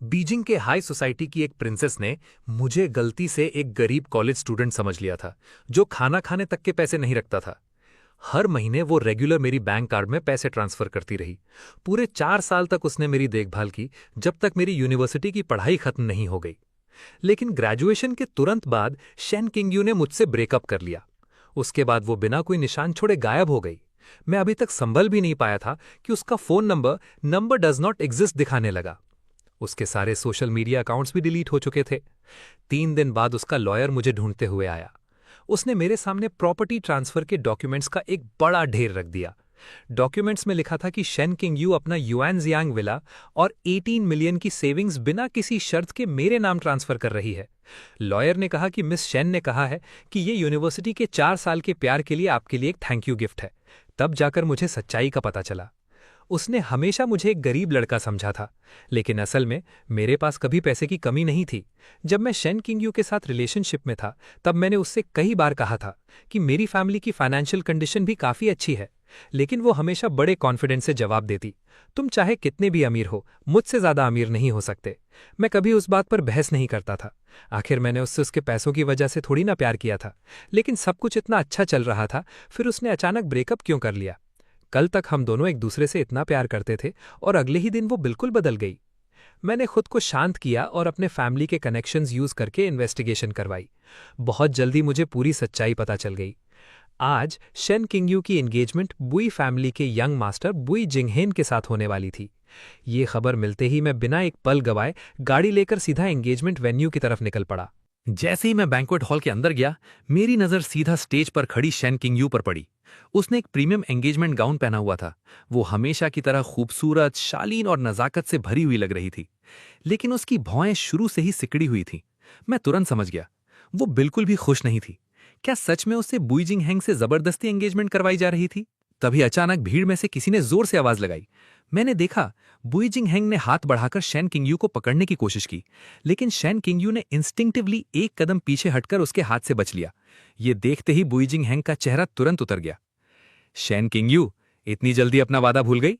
Beijing के high society की एक प्रिंसेस ने मुझे गलती से एक गरीब कॉलेज स्टूडेंट समझ लिया था, जो खाना खाने तक के पैसे नहीं रखता था। हर महीने वो रेगुलर मेरी बैंक कार्ड में पैसे ट्रांसफर करती रही। पूरे 4 साल तक उसने मेरी देखभाल की, जब तक मेरी यूनिवर्सिटी की पढ़ाई खत्म नहीं हो गई। लेकिन ग्रेजुएशन के तुरंत बाद शेन किंगयू ने मुझसे ब्रेकअप कर लिया। उसके बाद वो बिना कोई निशान छोड़े गायब हो गई। मैं अभी तक संभल भी नहीं पाया था कि उसका phone number does not exist दिखाने लगा। उसके सारे सोशल मीडिया अकाउंट्स भी डिलीट हो चुके थे। 3 दिन बाद उसका लॉयर मुझे ढूंढते हुए आया। उसने मेरे सामने प्रॉपर्टी ट्रांसफर के डॉक्यूमेंट्स का एक बड़ा ढेर रख दिया। डॉक्यूमेंट्स में लिखा था कि शेन किंगयू अपना युआनजियांग विला और 18 मिलियन की सेविंग्स बिना किसी शर्त के मेरे नाम ट्रांसफर कर रही है। लॉयर ने कहा कि मिस शेन ने कहा है कि ये यूनिवर्सिटी के 4 साल के प्यार के लिए आपके लिए एक थैंक यू गिफ्ट है। तब जाकर मुझे सच्चाई का पता चला। उसने हमेशा मुझे एक गरीब लड़का समझा था, लेकिन असल में मेरे पास कभी पैसे की कमी नहीं थी। जब मैं शेन किंगयू के साथ रिलेशनशिप में था, तब मैंने उससे कई बार कहा था कि मेरी फैमिली की फाइनेंशियल कंडीशन भी काफ़ी अच्छी है, लेकिन वो हमेशा बड़े कॉन्फिडेंस से जवाब देती, तुम चाहे कितने भी अमीर हो, मुझसे ज़्यादा अमीर नहीं हो सकते। मैं कभी उस बात पर बहस नहीं करता था। आखिर मैंने उससे उसके पैसों की वजह से थोड़ी ना प्यार किया था। लेकिन सब कुछ इतना अच्छा चल रहा था, फिर उसने अचानक ब्रेकअप क्यों कर लिया? कल तक हम दोनों एक दूसरे से इतना प्यार करते थे और अगले ही दिन वो बिल्कुल बदल गई। मैंने खुद को शांत किया और अपने फैमिली के कनेक्शंस यूज करके इन्वेस्टिगेशन करवाई। बहुत जल्दी मुझे पूरी सच्चाई पता चल गई। आज शेन किंगयू की एंगेजमेंट बुई फैमिली के यंग मास्टर बुई जिंगहेन के साथ होने वाली थी। ये खबर मिलते ही मैं बिना एक पल गवाए गाड़ी लेकर सीधा एंगेजमेंट वेन्यू की तरफ निकल पड़ा। जैसे ही मैं बैंक्वेट हॉल के अंदर गया, मेरी नजर सीधा स्टेज पर खड़ी शेन किंगयू पर पड़ी। उसने एक प्रीमियम एंगेजमेंट गाउन पहना हुआ था। वो हमेशा की तरह खूबसूरत, शालीन और नजाकत से भरी हुई लग रही थी, लेकिन उसकी भौएं शुरू से ही सिकड़ी हुई थीं। मैं तुरंत समझ गया, वो बिल्कुल भी खुश नहीं थी। क्या सच में उससे बुई जिंगहेंग से जबरदस्ती एंगेजमेंट करवाई जा रही थी? तभी अचानक भीड़ में से किसी ने जोर से आवाज लगाई। मैंने देखा, बुई जिंगहेंग ने हाथ बढ़ाकर शेन किंगयू को पकड़ने की कोशिश की, लेकिन शेन किंगयू ने इंस्टिंक्टिवली एक कदम पीछे हटकर उसके हाथ से बच लिया। ये देखते ही बुई जिंगहेंग का चेहरा तुरंत उतर गया। शेन किंगयू, इतनी जल्दी अपना वादा भूल गई?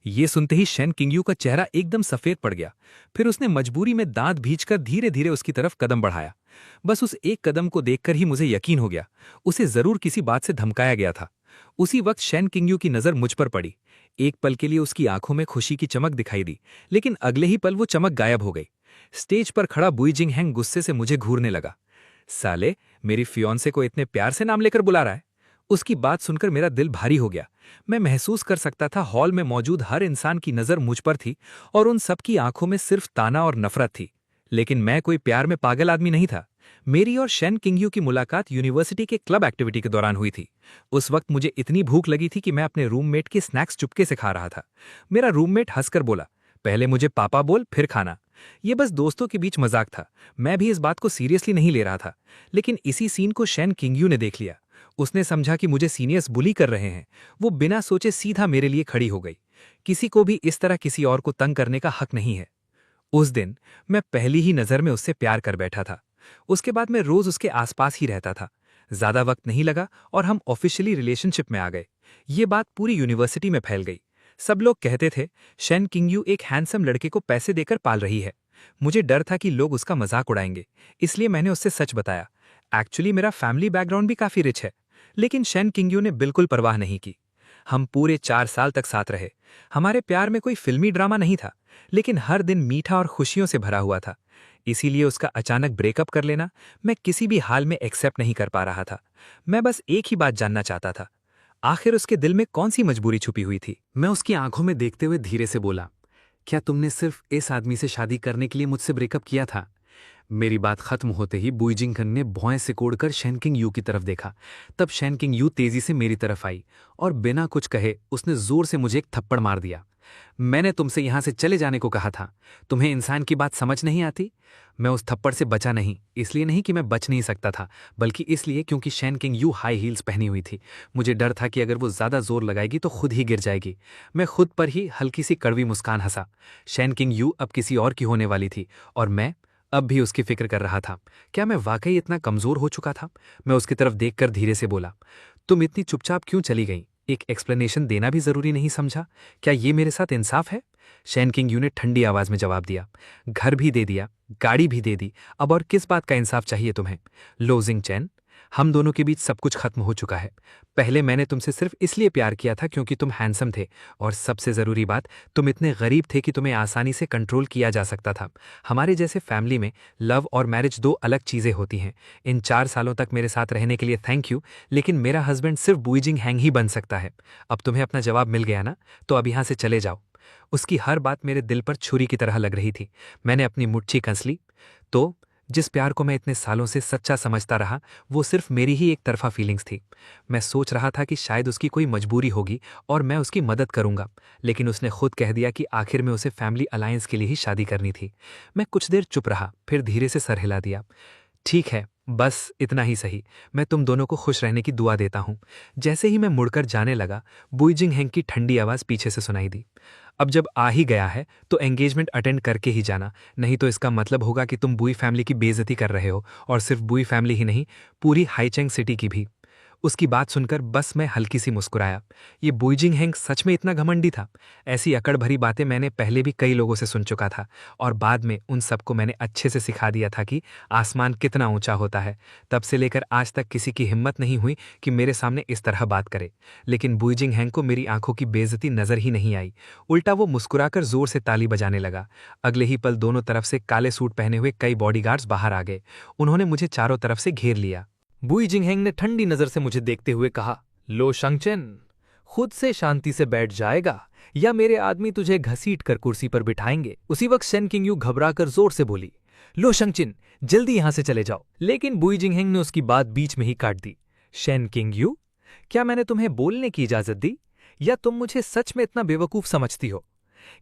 ये सुनते ही शेन किंगयू का चेहरा एकदम सफेद पड़ गया। फिर उसने मजबूरी में दांत भींचकर धीरे धीरे उसकी तरफ कदम बढ़ाया। बस उस एक कदम को देखकर ही मुझे यकीन हो गया, उसे जरूर किसी बात से धमकाया गया था। उसी वक्त शेन किंगयू की नजर मुझ पर पड़ी। एक पल के लिए उसकी आंखों में खुशी की चमक दिखाई दी, लेकिन अगले ही पल वो चमक गायब हो गई। स्टेज पर खड़ा बुई जिंगहेंग गुस्से से मुझे घूरने लगा। साले, मेरी फियोंसे को इतने प्यार से नाम लेकर बुला रहा है? उसकी बात सुनकर मेरा दिल भारी हो गया। मैं महसूस कर सकता था हॉल में मौजूद हर इंसान की नजर मुझ पर थी और उन सबकी आंखों में सिर्फ ताना और नफरत थी। लेकिन मैं कोई प्यार में पागल आदमी नहीं था। मेरी और शेन किंगयू की मुलाकात यूनिवर्सिटी के क्लब एक्टिविटी के दौरान हुई थी। उस वक्त मुझे इतनी भूख लगी थी कि मैं अपने रूममेट के स्नैक्स चुपके से खा रहा था। मेरा रूममेट हंसकर बोला, पहले मुझे पापा बोल, फिर खाना। ये बस दोस्तों के बीच मजाक था। मैं भी इस बात को सीरियसली नहीं ले रहा था। लेकिन इसी सीन को शेन किंगयू ने देख लिया। उसने समझा कि मुझे सीनियर्स बुली कर रहे हैं। वो बिना सोचे सीधा मेरे लिए खड़ी हो गई। किसी को भी इस तरह किसी और को तंग करने का हक नहीं है। उस दिन मैं पहली ही नजर में उससे प्यार कर बैठा था। उसके बाद मैं रोज उसके आसपास ही रहता था। ज्यादा वक्त नहीं लगा और हम ऑफिशियली रिलेशनशिप में आ गए। ये बात पूरी यूनिवर्सिटी में फैल गई। सब लोग कहते थे, शेन किंगयू एक हैंडसम लड़के को पैसे देकर पाल रही है। मुझे डर था कि लोग उसका मजाक उड़ाएंगे, इसलिए मैंने उससे सच बताया। एक्चुअली मेरा फैमिली बैकग्राउंड भी काफी रिच है। लेकिन शेन किंगयू ने बिल्कुल परवाह नहीं की। हम पूरे 4 साल तक साथ रहे। हमारे प्यार में कोई फिल्मी ड्रामा नहीं था, लेकिन हर दिन मीठा और खुशियों से भरा हुआ था। इसीलिए उसका अचानक ब्रेकअप कर लेना मैं किसी भी हाल में एक्सेप्ट नहीं कर पा रहा था। मैं बस एक ही बात जानना चाहता था, आखिर उसके दिल में कौन सी मजबूरी छुपी हुई थी? मैं उसकी आंखों में देखते हुए धीरे से बोला, क्या तुमने सिर्फ इस आदमी से शादी करने के लिए मुझसे ब्रेकअप किया था? मेरी बात खत्म होते ही बुई जिंगहेंग ने भौएं सिकोड़कर शेन किंगयू की तरफ देखा। तब शेन किंगयू तेजी से मेरी तरफ आई और बिना कुछ कहे उसने जोर से मुझे एक थप्पड़ मार दिया। मैंने तुमसे यहां से चले जाने को कहा था। तुम्हें इंसान की बात समझ नहीं आती? मैं उस थप्पड़ से बचा नहीं, इसलिए नहीं कि मैं बच नहीं सकता था, बल्कि इसलिए क्योंकि शेन किंगयू हाई हील्स पहनी हुई थी। मुझे डर था कि अगर वो ज्यादा जोर लगाएगी तो खुद ही गिर जाएगी। मैं खुद पर ही हल्की सी कड़वी मुस्कान हंसा। शेन किंगयू अब किसी और की होने वाली थी और मैं अब भी उसकी फिक्र कर रहा था। क्या मैं वाकई इतना कमजोर हो चुका था? मैं उसकी तरफ देखकर धीरे से बोला, तुम इतनी चुपचाप क्यों चली गई? एक एक्सप्लेनेशन देना भी जरूरी नहीं समझा? क्या ये मेरे साथ इंसाफ है? शैन किंग यू ने ठंडी आवाज में जवाब दिया। घर भी दे दिया, गाड़ी भी दे दी, अब और किस बात का इंसाफ चाहिए तुम्हें? लो जिंग चैन, हम दोनों के बीच सब कुछ खत्म हो चुका है। पहले मैंने तुमसे सिर्फ इसलिए प्यार किया था क्योंकि तुम हैंडसम थे, और सबसे जरूरी बात, तुम इतने गरीब थे कि तुम्हें आसानी से कंट्रोल किया जा सकता था। हमारे जैसे फैमिली में लव और मैरिज दो अलग चीजें होती हैं। इन 4 सालों तक मेरे साथ रहने के लिए थैंक यू, लेकिन मेरा हस्बैंड सिर्फ बुईजिंग हैंग ही बन सकता है। अब तुम्हें अपना जवाब मिल गया ना, तो अब यहां से चले जाओ। उसकी हर बात मेरे दिल पर छुरी की तरह लग रही थी। मैंने अपनी मुट्ठी कस ली। तो जिस प्यार को मैं इतने सालों से सच्चा समझता रहा, वो सिर्फ मेरी ही एक तरफा फीलिंग्स थी। मैं सोच रहा था कि शायद उसकी कोई मजबूरी होगी और मैं उसकी मदद करूंगा, लेकिन उसने खुद कह दिया कि आखिर में उसे फैमिली अलायंस के लिए ही शादी करनी थी। मैं कुछ देर चुप रहा, फिर धीरे से सर हिला दिया। ठीक है, बस इतना ही सही। मैं तुम दोनों को खुश रहने की दुआ देता हूं। जैसे ही मैं मुड़कर जाने लगा, बुईजिंग हैंग की ठंडी आवाज पीछे से सुनाई दी। अब जब आ ही गया है तो एंगेजमेंट अटेंड करके ही जाना, नहीं तो इसका मतलब होगा कि तुम बुई फैमिली की बेइज्जती कर रहे हो, और सिर्फ बुई फैमिली ही नहीं, पूरी हाईचेंग सिटी की भी। उसकी बात सुनकर बस मैं हल्की सी मुस्कुराया। ये बुईजिंग हैंग सच में इतना घमंडी था? ऐसी अकड़ भरी बातें मैंने पहले भी कई लोगों से सुन चुका था, और बाद में उन सबको मैंने अच्छे से सिखा दिया था कि आसमान कितना ऊंचा होता है। तब से लेकर आज तक किसी की हिम्मत नहीं हुई कि मेरे सामने इस तरह बात करे। लेकिन बुईजिंग हैंग को मेरी आंखों की बेइज्जती नजर ही नहीं आई। उल्टा वो मुस्कुराकर जोर से ताली बजाने लगा। अगले ही पल दोनों तरफ से काले सूट पहने हुए कई बॉडीगार्ड्स बाहर आ गए। उन्होंने मुझे चारों तरफ से घेर लिया। बुईजिंग हैंग ने ठंडी नजर से मुझे देखते हुए कहा, लो शंगचेन, खुद से शांति से बैठ जाएगा या मेरे आदमी तुझे घसीट कर कुर्सी पर बिठाएंगे? उसी वक्त शेन किंगयू घबराकर जोर से बोली, लो शंगचिन, जल्दी यहां से चले जाओ। लेकिन बुईजिंग हैंग ने उसकी बात बीच में ही काट दी। शेन किंगयू, क्या मैंने तुम्हें बोलने की इजाजत दी, या तुम मुझे सच में इतना बेवकूफ समझती हो?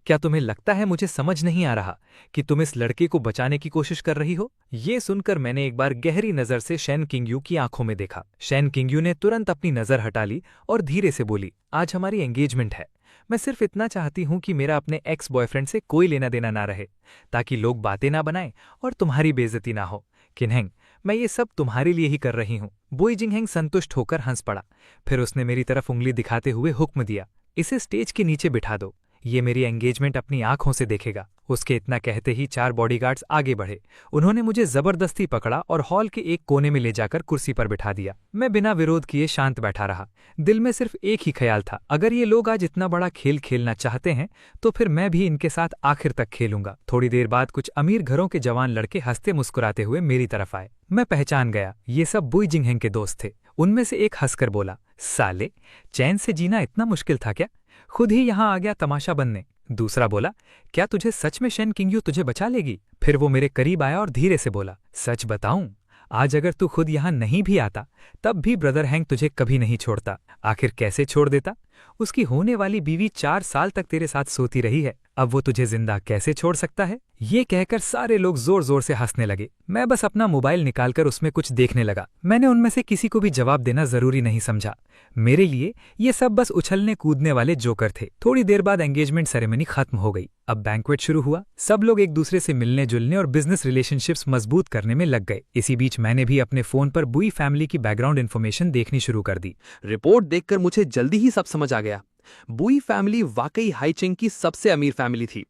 क्या तुम्हें लगता है मुझे समझ नहीं आ रहा कि तुम इस लड़के को बचाने की कोशिश कर रही हो? ये सुनकर मैंने एक बार गहरी नजर से शेन किंगयू की आंखों में देखा। शेन किंगयू ने तुरंत अपनी नजर हटा ली और धीरे से बोली, आज हमारी एंगेजमेंट है। मैं सिर्फ इतना चाहती हूं कि मेरा अपने एक्स बॉयफ्रेंड से कोई लेना देना ना रहे, ताकि लोग बातें ना बनाएं और तुम्हारी बेइज्जती ना हो। किन्हेंग, मैं ये सब तुम्हारे लिए ही कर रही हूं। बुईजिंग हैंग संतुष्ट होकर हंस पड़ा। फिर उसने मेरी तरफ उंगली दिखाते हुए हुक्म दिया, इसे स्टेज के नीचे बिठा दो, ये मेरी एंगेजमेंट अपनी आंखों से देखेगा। उसके इतना कहते ही 4 बॉडीगार्ड्स आगे बढ़े। उन्होंने मुझे जबरदस्ती पकड़ा और हॉल के एक कोने में ले जाकर कुर्सी पर बिठा दिया। मैं बिना विरोध किए शांत बैठा रहा। दिल में सिर्फ एक ही ख्याल था, अगर ये लोग आज इतना बड़ा खेल खेलना चाहते हैं तो फिर मैं भी इनके साथ आखिर तक खेलूंगा। थोड़ी देर बाद कुछ अमीर घरों के जवान लड़के हंसते मुस्कुराते हुए मेरी तरफ आए। मैं पहचान गया, ये सब बुईजिंग हैंग के दोस्त थे। उनमें से एक हंसकर बोला, साले, चैन से जीना इतना मुश्किल था क्या? खुद ही यहां आ गया तमाशा बनने। दूसरा बोला, क्या तुझे सच में शेन किंगयू तुझे बचा लेगी? फिर वो मेरे करीब आया और धीरे से बोला, सच बताऊं, आज अगर तू खुद यहां नहीं भी आता तब भी ब्रदर हैंग तुझे कभी नहीं छोड़ता। आखिर कैसे छोड़ देता? उसकी होने वाली बीवी 4 साल तक तेरे साथ सोती रही है, अब वो तुझे जिंदा कैसे छोड़ सकता है? ये कहकर सारे लोग जोर जोर से हंसने लगे। मैं बस अपना मोबाइल निकालकर उसमें कुछ देखने लगा। मैंने उनमें से किसी को भी जवाब देना जरूरी नहीं समझा। मेरे लिए ये सब बस उछलने कूदने वाले जोकर थे। थोड़ी देर बाद एंगेजमेंट सेरेमनी खत्म हो गई। अब बैंक्वेट शुरू हुआ। सब लोग एक दूसरे से मिलने जुलने और बिजनेस रिलेशनशिप्स मजबूत करने में लग गए। इसी बीच मैंने भी अपने फोन पर बुई फैमिली की बैकग्राउंड इन्फॉर्मेशन देखनी शुरू कर दी। रिपोर्ट देखकर मुझे जल्दी ही सब समझ आ गया। बुई फैमिली वाकई हाईचेंग की सबसे अमीर फैमिली थी,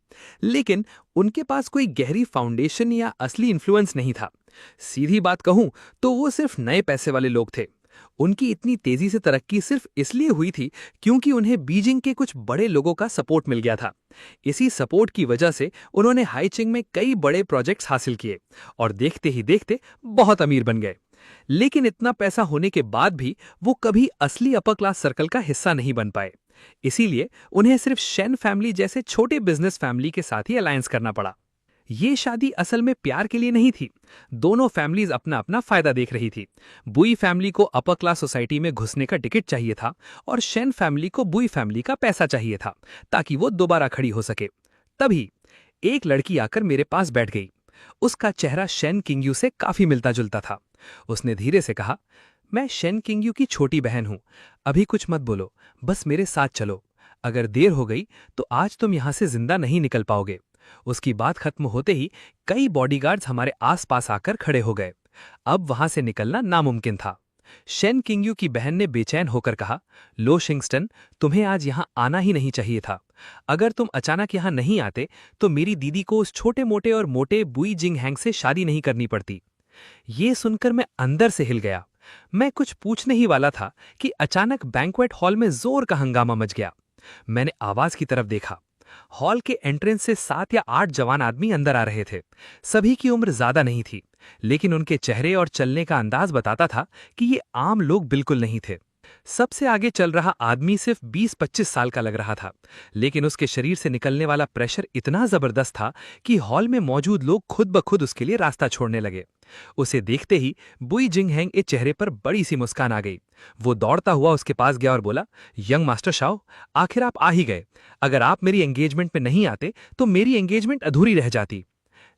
लेकिन उनके पास कोई गहरी फाउंडेशन या असली इन्फ्लुएंस नहीं था। सीधी बात कहूं तो वो सिर्फ नए पैसे वाले लोग थे। उनकी इतनी तेजी से तरक्की सिर्फ इसलिए हुई थी क्योंकि उन्हें बीजिंग के कुछ बड़े लोगों का सपोर्ट मिल गया था। इसी सपोर्ट की वजह से उन्होंने हाईचेंग में कई बड़े प्रोजेक्ट्स हासिल किए और देखते ही देखते बहुत अमीर बन गए। लेकिन इतना पैसा होने के बाद भी वो कभी असली अपर क्लास सर्कल का हिस्सा नहीं बन पाए। इसीलिए उन्हें सिर्फ शेन फैमिली जैसे छोटे बिजनेस फैमिली के साथ ही अलायंस करना पड़ा। ये शादी असल में प्यार के लिए नहीं थी। दोनों फैमिलीज अपना अपना फायदा देख रही थी। बुई फैमिली को अपर क्लास सोसाइटी में घुसने का टिकट चाहिए था और शेन फैमिली को बुई फैमिली का पैसा चाहिए था ताकि वो दोबारा खड़ी हो सके। तभी एक लड़की आकर मेरे पास बैठ गई। उसका चेहरा शेन किंगयू से काफी मिलता जुलता था। उसने धीरे से कहा, मैं शेन किंगयू की छोटी बहन हूं। अभी कुछ मत बोलो, बस मेरे साथ चलो। अगर देर हो गई तो आज तुम यहां से जिंदा नहीं निकल पाओगे। उसकी बात खत्म होते ही कई बॉडीगार्ड्स हमारे आसपास आकर खड़े हो गए। अब वहां से निकलना नामुमकिन था। शेन किंगयू की बहन ने बेचैन होकर कहा, लो शिंगस्टन, तुम्हें आज यहाँ आना ही नहीं चाहिए था। अगर तुम अचानक यहाँ नहीं आते तो मेरी दीदी को उस छोटे मोटे और मोटे बुई जिंगहैंग से शादी नहीं करनी पड़ती। ये सुनकर मैं अंदर से हिल गया। मैं कुछ पूछने ही वाला था कि अचानक बैंक्वेट हॉल में जोर का हंगामा मच गया। मैंने आवाज की तरफ देखा। हॉल के एंट्रेंस से 7 या 8 जवान आदमी अंदर आ रहे थे। सभी की उम्र ज्यादा नहीं थी, लेकिन उनके चेहरे और चलने का अंदाज बताता था कि ये आम लोग बिल्कुल नहीं थे। सबसे आगे चल रहा आदमी सिर्फ 20-25 साल का लग रहा था, लेकिन उसके शरीर से निकलने वाला प्रेशर इतना जबरदस्त था कि हॉल में मौजूद लोग खुद ब खुद उसके लिए रास्ता छोड़ने लगे। उसे देखते ही बुई जिंगहैंग के चेहरे पर बड़ी सी मुस्कान आ गई। वो दौड़ता हुआ उसके पास गया और बोला, यंग मास्टर शाओ, आखिर आप आ ही गए। अगर आप मेरी एंगेजमेंट में नहीं आते तो मेरी एंगेजमेंट अधूरी रह जाती।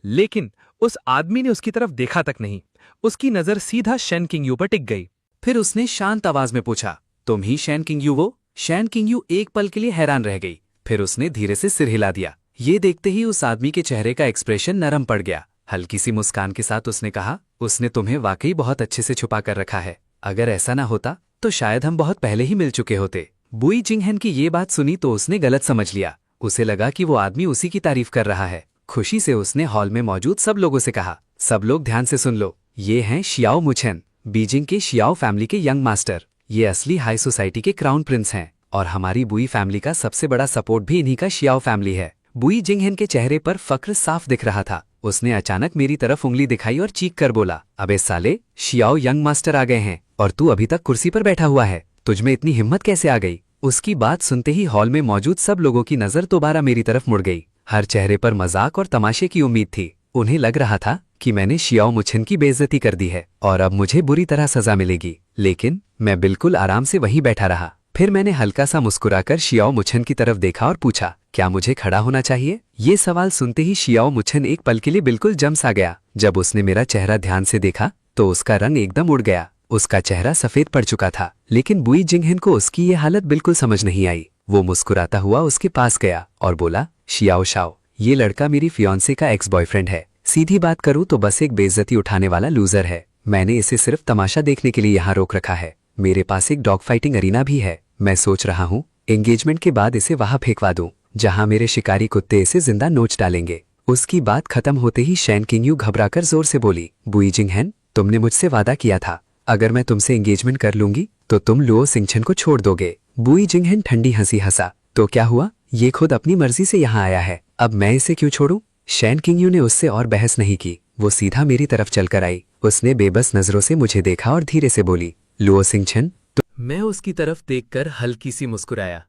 लेकिन उस आदमी ने उसकी तरफ देखा तक नहीं। उसकी नजर सीधा शेन किंगयू पर टिक गई। फिर उसने शांत आवाज में पूछा, तुम ही शेन किंगयू हो? शेन किंगयू एक पल के लिए हैरान रह गई, फिर उसने धीरे से सिर हिला दिया। ये देखते ही उस आदमी के चेहरे का एक्सप्रेशन नरम पड़ गया। हल्की सी मुस्कान के साथ उसने कहा, उसने तुम्हें वाकई बहुत अच्छे से छुपा कर रखा है। अगर ऐसा ना होता तो शायद हम बहुत पहले ही मिल चुके होते। बुई जिंगहैन की ये बात सुनी तो उसने गलत समझ लिया। उसे लगा कि वो आदमी उसी की तारीफ कर रहा है। खुशी से उसने हॉल में मौजूद सब लोगों से कहा, सब लोग ध्यान से सुन लो, ये हैं शियाओ मुछेन, बीजिंग के शियाओ फैमिली के यंग मास्टर। ये असली हाई सोसाइटी के क्राउन प्रिंस हैं और हमारी बुई फैमिली का सबसे बड़ा सपोर्ट भी इन्हीं का शियाओ फैमिली है। बुई जिंगहैन के चेहरे पर फक्र साफ दिख रहा था। उसने अचानक मेरी तरफ उंगली दिखाई और चीख कर बोला, अबे साले, शियाओ यंग मास्टर आ गए हैं और तू अभी तक कुर्सी पर बैठा हुआ है। तुझमें इतनी हिम्मत कैसे आ गई? उसकी बात सुनते ही हॉल में मौजूद सब लोगों की नजर दोबारा मेरी तरफ मुड़ गई। हर चेहरे पर मजाक और तमाशे की उम्मीद थी। उन्हें लग रहा था कि मैंने शियाओ मुछेन की बेइज्जती कर दी है और अब मुझे बुरी तरह सजा मिलेगी। लेकिन मैं बिल्कुल आराम से वहीं बैठा रहा। फिर मैंने हल्का सा मुस्कुराकर शियाओ मुछेन की तरफ देखा और पूछा, क्या मुझे खड़ा होना चाहिए? ये सवाल सुनते ही शियाओ मुछेन एक पल के लिए बिल्कुल जम सा गया। जब उसने मेरा चेहरा ध्यान से देखा तो उसका रंग एकदम उड़ गया। उसका चेहरा सफेद पड़ चुका था, लेकिन बुई जिंगहैन को उसकी ये हालत बिल्कुल समझ नहीं आई। वो मुस्कुराता हुआ उसके पास गया और बोला, शियाओ शाओ, ये लड़का मेरी फियांसे का एक्स बॉयफ्रेंड है। सीधी बात करूं तो बस एक बेइज्जती उठाने वाला लूजर है। मैंने इसे सिर्फ तमाशा देखने के लिए यहाँ रोक रखा है। मेरे पास एक डॉग फाइटिंग अरीना भी है। मैं सोच रहा हूँ एंगेजमेंट के बाद इसे वहां फेंकवा दूं, जहां मेरे शिकारी कुत्ते इसे जिंदा नोच डालेंगे। उसकी बात खत्म होते ही शेन किंगयू घबराकर जोर से बोली, बुई जिंगहैन, तुमने मुझसे वादा किया था, अगर मैं तुमसे एंगेजमेंट कर लूंगी तो तुम लुओ सिंगछन को छोड़ दोगे। बुई जिंगहैन ठंडी हंसी हंसा, तो क्या हुआ? ये खुद अपनी मर्जी से यहाँ आया है, अब मैं इसे क्यों छोड़ूं? शेन किंगयू ने उससे और बहस नहीं की। वो सीधा मेरी तरफ चलकर आई। उसने बेबस नजरों से मुझे देखा और धीरे से बोली, लुओ सिंगछन। मैं उसकी तरफ देखकर हल्की सी मुस्कुराया।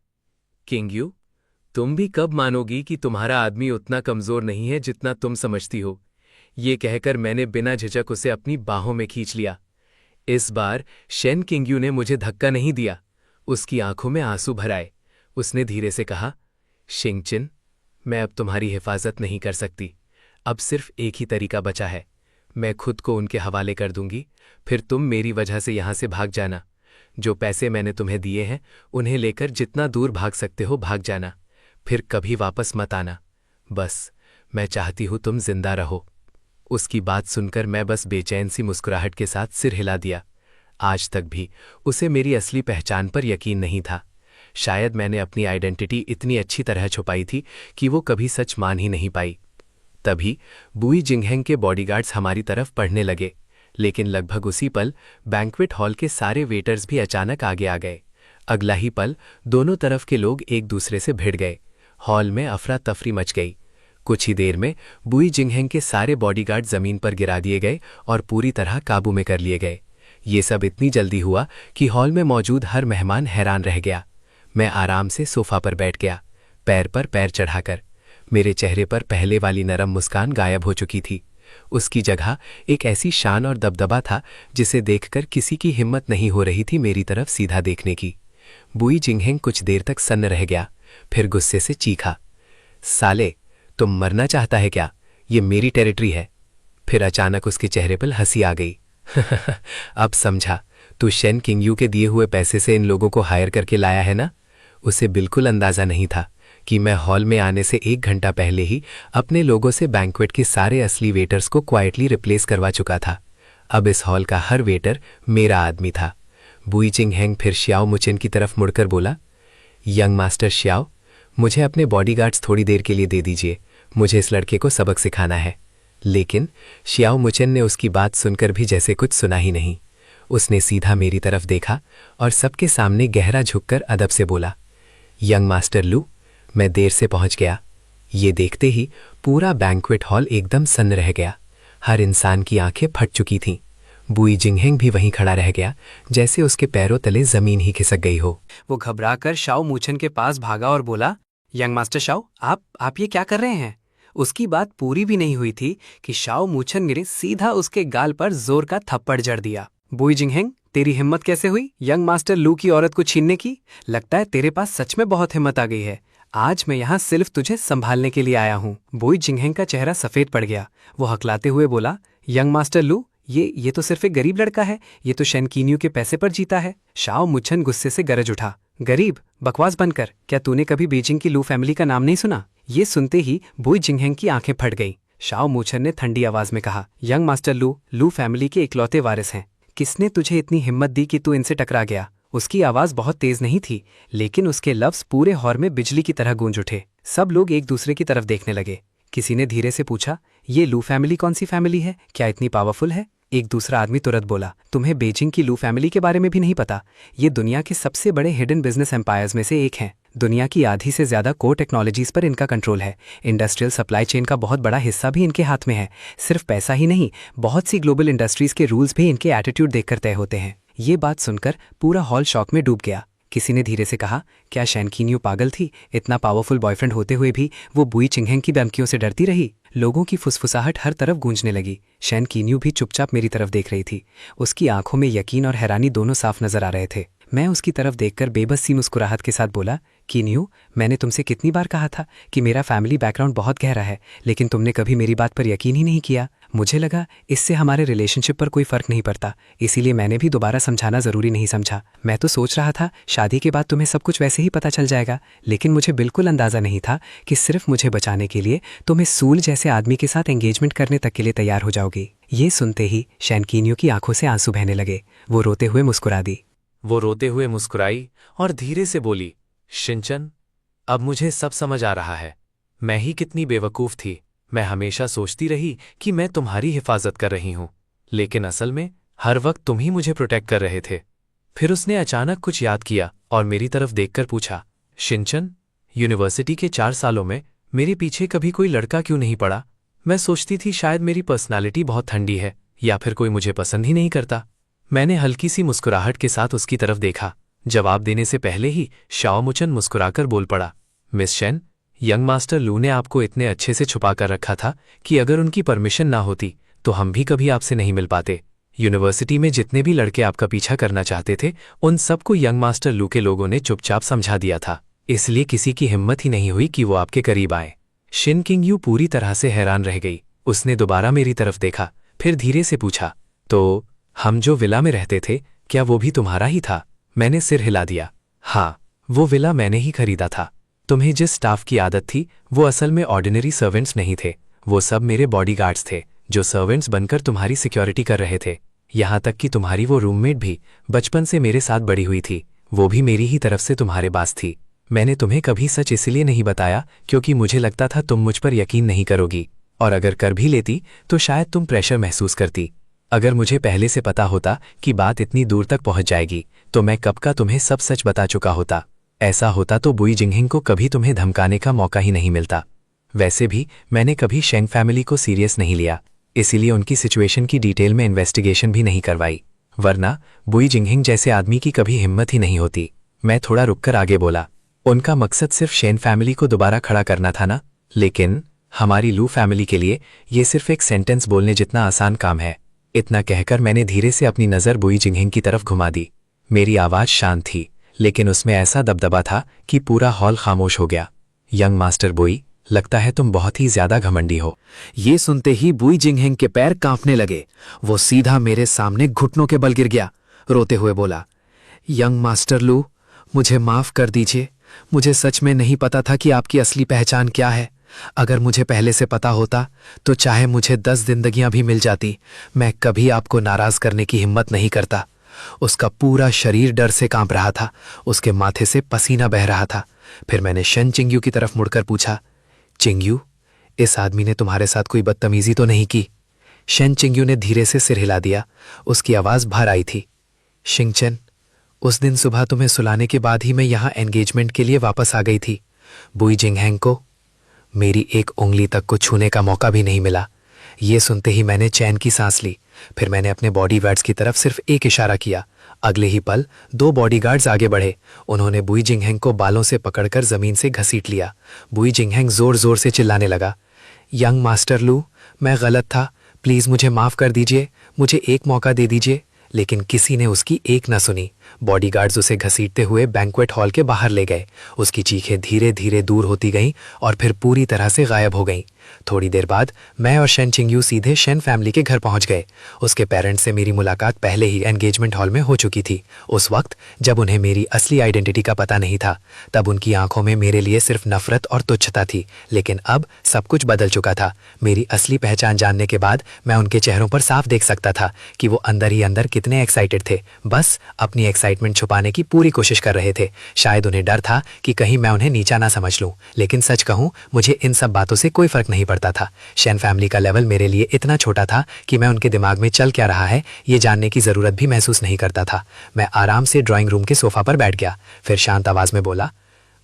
किंगयू, तुम भी कब मानोगी कि तुम्हारा आदमी उतना कमजोर नहीं है जितना तुम समझती हो? ये कहकर मैंने बिना झिझक उसे अपनी बाहों में खींच लिया। इस बार शेन किंगयू ने मुझे धक्का नहीं दिया। उसकी आंखों में आंसू भर आए। उसने धीरे से कहा, शिंगचिन, मैं अब तुम्हारी हिफाजत नहीं कर सकती। अब सिर्फ एक ही तरीका बचा है। मैं खुद को उनके हवाले कर दूंगी, फिर तुम मेरी वजह से यहां से भाग जाना। जो पैसे मैंने तुम्हें दिए हैं उन्हें लेकर जितना दूर भाग सकते हो भाग जाना, फिर कभी वापस मत आना। बस मैं चाहती हूं तुम जिंदा रहो। उसकी बात सुनकर मैं बस बेचैन सी मुस्कुराहट के साथ सिर हिला दिया। आज तक भी उसे मेरी असली पहचान पर यकीन नहीं था। शायद मैंने अपनी आइडेंटिटी इतनी अच्छी तरह छुपाई थी कि वो कभी सच मान ही नहीं पाई। तभी बुई जिंगहैंग के बॉडीगार्ड्स हमारी तरफ बढ़ने लगे, लेकिन लगभग उसी पल बैंक्वेट हॉल के सारे वेटर्स भी अचानक आगे आ गए। अगला ही पल दोनों तरफ के लोग एक दूसरे से भिड़ गए। हॉल में अफरा तफरी मच गई। कुछ ही देर में बुई जिंगहैंग के सारे बॉडीगार्ड जमीन पर गिरा दिए गए और पूरी तरह काबू में कर लिए गए। ये सब इतनी जल्दी हुआ कि हॉल में मौजूद हर मेहमान हैरान रह गया। मैं आराम से सोफा पर बैठ गया, पैर पर पैर चढ़ाकर। मेरे चेहरे पर पहले वाली नरम मुस्कान गायब हो चुकी थी। उसकी जगह एक ऐसी शान और दबदबा था जिसे देखकर किसी की हिम्मत नहीं हो रही थी मेरी तरफ सीधा देखने की। बुई जिंगहैंग कुछ देर तक सन्न रह गया, फिर गुस्से से चीखा, साले, तुम मरना चाहता है क्या? ये मेरी टेरिटरी है। फिर अचानक उसके चेहरे पर हंसी आ गई। अब समझा, तू शेन किंगयू के दिए हुए पैसे से इन लोगों को हायर करके लाया है ना? उसे बिल्कुल अंदाजा नहीं था कि मैं हॉल में आने से 1 घंटा पहले ही अपने लोगों से बैंक्वेट के सारे असली वेटर्स को क्वाइटली रिप्लेस करवा चुका था। अब इस हॉल का हर वेटर मेरा आदमी था। बुई चिंगहेंग फिर श्याओ मुचेन की तरफ मुड़कर बोला, यंग मास्टर श्याओ, मुझे अपने बॉडीगार्ड्स थोड़ी देर के लिए दे दीजिए, मुझे इस लड़के को सबक सिखाना है। लेकिन श्याओ मुचेन ने उसकी बात सुनकर भी जैसे कुछ सुना ही नहीं। उसने सीधा मेरी तरफ देखा और सबके सामने गहरा झुककर अदब से बोला, यंग मास्टर लू, मैं देर से पहुंच गया। ये देखते ही पूरा बैंक्वेट हॉल एकदम सन्न रह गया। हर इंसान की आंखें फट चुकी थीं। बुई जिंगहेंग भी वहीं खड़ा रह गया, जैसे उसके पैरों तले जमीन ही खिसक गई हो। वो घबराकर शाओ मुचन के पास भागा और बोला, यंग मास्टर शाओ, आप ये क्या कर रहे हैं? उसकी बात पूरी भी नहीं हुई थी कि शाओ मुचन ने सीधा उसके गाल पर जोर का थप्पड़ जड़ दिया। बुई जिंगहेंग, तेरी हिम्मत कैसे हुई यंग मास्टर लू की औरत को छीनने की? लगता है तेरे पास सच में बहुत हिम्मत आ गई है। आज मैं यहाँ सिर्फ तुझे संभालने के लिए आया हूँ। बुई जिंगहेंग का चेहरा सफेद पड़ गया। वो हकलाते हुए बोला, यंग मास्टर लू, ये तो सिर्फ एक गरीब लड़का है, ये तो शेन कीन्यू के पैसे पर जीता है। शाओ मुचन गुस्से से गरज उठा, गरीब? बकवास बंद कर। क्या तूने कभी बीजिंग की लू फैमिली का नाम नहीं सुना? ये सुनते ही बुई जिंगहेंग की आंखें फट गईं। शाओ मुचन ने ठंडी आवाज में कहा, यंग मास्टर लू फैमिली के इकलौते वारिस हैं। किसने तुझे इतनी हिम्मत दी कि तू इनसे टकरा गया? उसकी आवाज बहुत तेज नहीं थी, लेकिन उसके लफ्ज पूरे हॉल में बिजली की तरह गूंज उठे। सब लोग एक दूसरे की तरफ देखने लगे। किसी ने धीरे से पूछा, ये लू फैमिली कौन सी फैमिली है? क्या इतनी पावरफुल है? एक दूसरा आदमी तुरंत बोला, तुम्हें बीजिंग की लू फैमिली के बारे में भी नहीं पता? ये दुनिया के सबसे बड़े हिडन बिजनेस एम्पायर्स में से एक हैं। दुनिया की आधी से ज्यादा कोर टेक्नोलॉजीज पर इनका कंट्रोल है। इंडस्ट्रियल सप्लाई चेन का बहुत बड़ा हिस्सा भी इनके हाथ में है। सिर्फ पैसा ही नहीं, बहुत सी ग्लोबल इंडस्ट्रीज के रूल्स भी इनके एटीट्यूड देखकर तय होते हैं। ये बात सुनकर पूरा हॉल शॉक में डूब गया। किसी ने धीरे से कहा, क्या शेन कीन्यू पागल थी? इतना पावरफुल बॉयफ्रेंड होते हुए भी वो बुई चिंगहेंग की धमकियों से डरती रही। लोगों की फुसफुसाहट हर तरफ गूंजने लगी। शेन कीन्यू भी चुपचाप मेरी तरफ देख रही थी। उसकी आंखों में यकीन और हैरानी दोनों साफ नजर आ रहे थे। मैं उसकी तरफ देखकर बेबस सी मुस्कुराहट के साथ बोला, कीन्यू, मैंने तुमसे कितनी बार कहा था कि मेरा फैमिली बैकग्राउंड बहुत गहरा है, लेकिन तुमने कभी मेरी बात पर यकीन ही नहीं किया। मुझे लगा इससे हमारे रिलेशनशिप पर कोई फर्क नहीं पड़ता, इसीलिए मैंने भी दोबारा समझाना जरूरी नहीं समझा। मैं तो सोच रहा था शादी के बाद तुम्हें सब कुछ वैसे ही पता चल जाएगा, लेकिन मुझे बिल्कुल अंदाजा नहीं था कि सिर्फ मुझे बचाने के लिए तुम इस सूल जैसे आदमी के साथ एंगेजमेंट करने तक के लिए तैयार हो जाओगी। ये सुनते ही शेन कीन्यू की आंखों से आंसू बहने लगे। वो रोते हुए मुस्कुरा दी। वो रोते हुए मुस्कुराई और धीरे से बोली, शिनचन, अब मुझे सब समझ आ रहा है। मैं ही कितनी बेवकूफ़ थी। मैं हमेशा सोचती रही कि मैं तुम्हारी हिफाजत कर रही हूं, लेकिन असल में हर वक्त तुम ही मुझे प्रोटेक्ट कर रहे थे। फिर उसने अचानक कुछ याद किया और मेरी तरफ देखकर पूछा, शिनचन, यूनिवर्सिटी के 4 सालों में मेरे पीछे कभी कोई लड़का क्यों नहीं पड़ा? मैं सोचती थी शायद मेरी पर्सनालिटी बहुत ठंडी है या फिर कोई मुझे पसंद ही नहीं करता। मैंने हल्की सी मुस्कुराहट के साथ उसकी तरफ देखा। जवाब देने से पहले ही शाओ मुचन मुस्कुराकर बोल पड़ा, मिस शेन, यंग मास्टर लू ने आपको इतने अच्छे से छुपा कर रखा था कि अगर उनकी परमिशन ना होती तो हम भी कभी आपसे नहीं मिल पाते। यूनिवर्सिटी में जितने भी लड़के आपका पीछा करना चाहते थे, उन सबको यंग मास्टर लू के लोगों ने चुपचाप समझा दिया था, इसलिए किसी की हिम्मत ही नहीं हुई कि वो आपके करीब आए। शिन किंगयू पूरी तरह से हैरान रह गई। उसने दोबारा मेरी तरफ देखा, फिर धीरे से पूछा, तो हम जो विला में रहते थे, क्या वो भी तुम्हारा ही था? मैंने सिर हिला दिया। हाँ, वो विला मैंने ही खरीदा था। तुम्हें जिस स्टाफ की आदत थी वो असल में ऑर्डिनरी सर्वेंट्स नहीं थे, वो सब मेरे बॉडीगार्ड्स थे जो सर्वेंट्स बनकर तुम्हारी सिक्योरिटी कर रहे थे। यहाँ तक कि तुम्हारी वो रूममेट भी बचपन से मेरे साथ बड़ी हुई थी, वो भी मेरी ही तरफ से तुम्हारे पास थी। मैंने तुम्हें कभी सच इसलिए नहीं बताया क्योंकि मुझे लगता था तुम मुझ पर यकीन नहीं करोगी, और अगर कर भी लेती तो शायद तुम प्रेशर महसूस करती। अगर मुझे पहले से पता होता कि बात इतनी दूर तक पहुंच जाएगी तो मैं कब का तुम्हें सब सच बता चुका होता। ऐसा होता तो बुई जिंगहेंग को कभी तुम्हें धमकाने का मौका ही नहीं मिलता। वैसे भी मैंने कभी शेंग फैमिली को सीरियस नहीं लिया, इसीलिए उनकी सिचुएशन की डिटेल में इन्वेस्टिगेशन भी नहीं करवाई, वरना बुई जिंगहेंग जैसे आदमी की कभी हिम्मत ही नहीं होती। मैं थोड़ा रुककर आगे बोला, उनका मकसद सिर्फ शेन फैमिली को दोबारा खड़ा करना था ना, लेकिन हमारी लू फैमिली के लिए ये सिर्फ एक सेंटेंस बोलने जितना आसान काम है। इतना कहकर मैंने धीरे से अपनी नज़र बुई जिंगहेंग की तरफ घुमा दी। मेरी आवाज़ शांत थी, लेकिन उसमें ऐसा दबदबा था कि पूरा हॉल खामोश हो गया। यंग मास्टर बुई, लगता है तुम बहुत ही ज्यादा घमंडी हो। ये सुनते ही बुई जिंगहेंग के पैर कांपने लगे। वो सीधा मेरे सामने घुटनों के बल गिर गया। रोते हुए बोला, यंग मास्टर लू, मुझे माफ कर दीजिए। मुझे सच में नहीं पता था कि आपकी असली पहचान क्या है। अगर मुझे पहले से पता होता तो चाहे मुझे 10 जिंदगियां भी मिल जाती, मैं कभी आपको नाराज करने की हिम्मत नहीं करता। उसका पूरा शरीर डर से कांप रहा था, उसके माथे से पसीना बह रहा था। फिर मैंने शन चिंग्यू की तरफ मुड़कर पूछा, चिंग्यू, इस आदमी ने तुम्हारे साथ कोई बदतमीजी तो नहीं की? शन चिंग्यू ने धीरे से सिर हिला दिया, उसकी आवाज भर आई थी। शिंगचन, उस दिन सुबह तुम्हें सुलाने के बाद ही मैं यहां एंगेजमेंट के लिए वापस आ गई थी। बुई जिंगहेंग को मेरी एक उंगली तक को छूने का मौका भी नहीं मिला। ये सुनते ही मैंने चैन की सांस ली। फिर मैंने अपने बॉडीगार्ड्स की तरफ सिर्फ एक इशारा किया। अगले ही पल 2 बॉडीगार्ड्स आगे बढ़े। उन्होंने बुई जिंगहेंग को बालों से पकड़कर जमीन से घसीट लिया। बुई जिंगहेंग जोर जोर से चिल्लाने लगा, यंग मास्टर लू, मैं गलत था, प्लीज मुझे माफ कर दीजिए, मुझे एक मौका दे दीजिए। लेकिन किसी ने उसकी एक न सुनी। बॉडीगार्ड्स उसे घसीटते हुए बैंक्वेट हॉल के बाहर ले गए। उसकी चीखें धीरे धीरे दूर होती गईं और फिर पूरी तरह से गायब हो गईं। थोड़ी देर बाद मैं और शन चिंग्यू सीधे शन फैमिली के घर पहुंच गए। उसके पेरेंट्स से मेरी मुलाकात पहले ही एंगेजमेंट हॉल में हो चुकी थी। उस वक्त जब उन्हें मेरी असली आइडेंटिटी का पता नहीं था, तब उनकी आंखों में मेरे लिए सिर्फ नफरत और तुच्छता थी। लेकिन अब सब कुछ बदल चुका था। मेरी असली पहचान जानने के बाद मैं उनके चेहरों पर साफ देख सकता था कि वो अंदर ही अंदर कितने एक्साइटेड थे। बस अपनी एक्साइटमेंट छुपाने की पूरी कोशिश कर रहे थे। शायद उन्हें डर था कि कहीं मैं उन्हें नीचा ना समझ लूं। लेकिन सच कहूं, मुझे इन सब बातों से कोई फर्क नहीं पड़ता था। शन फैमिली का लेवल मेरे लिए इतना छोटा था कि मैं उनके दिमाग में चल क्या रहा है ये जानने की जरूरत भी महसूस नहीं करता था। मैं आराम से ड्राइंग रूम के सोफा पर बैठ गया। फिर शांत आवाज में बोला,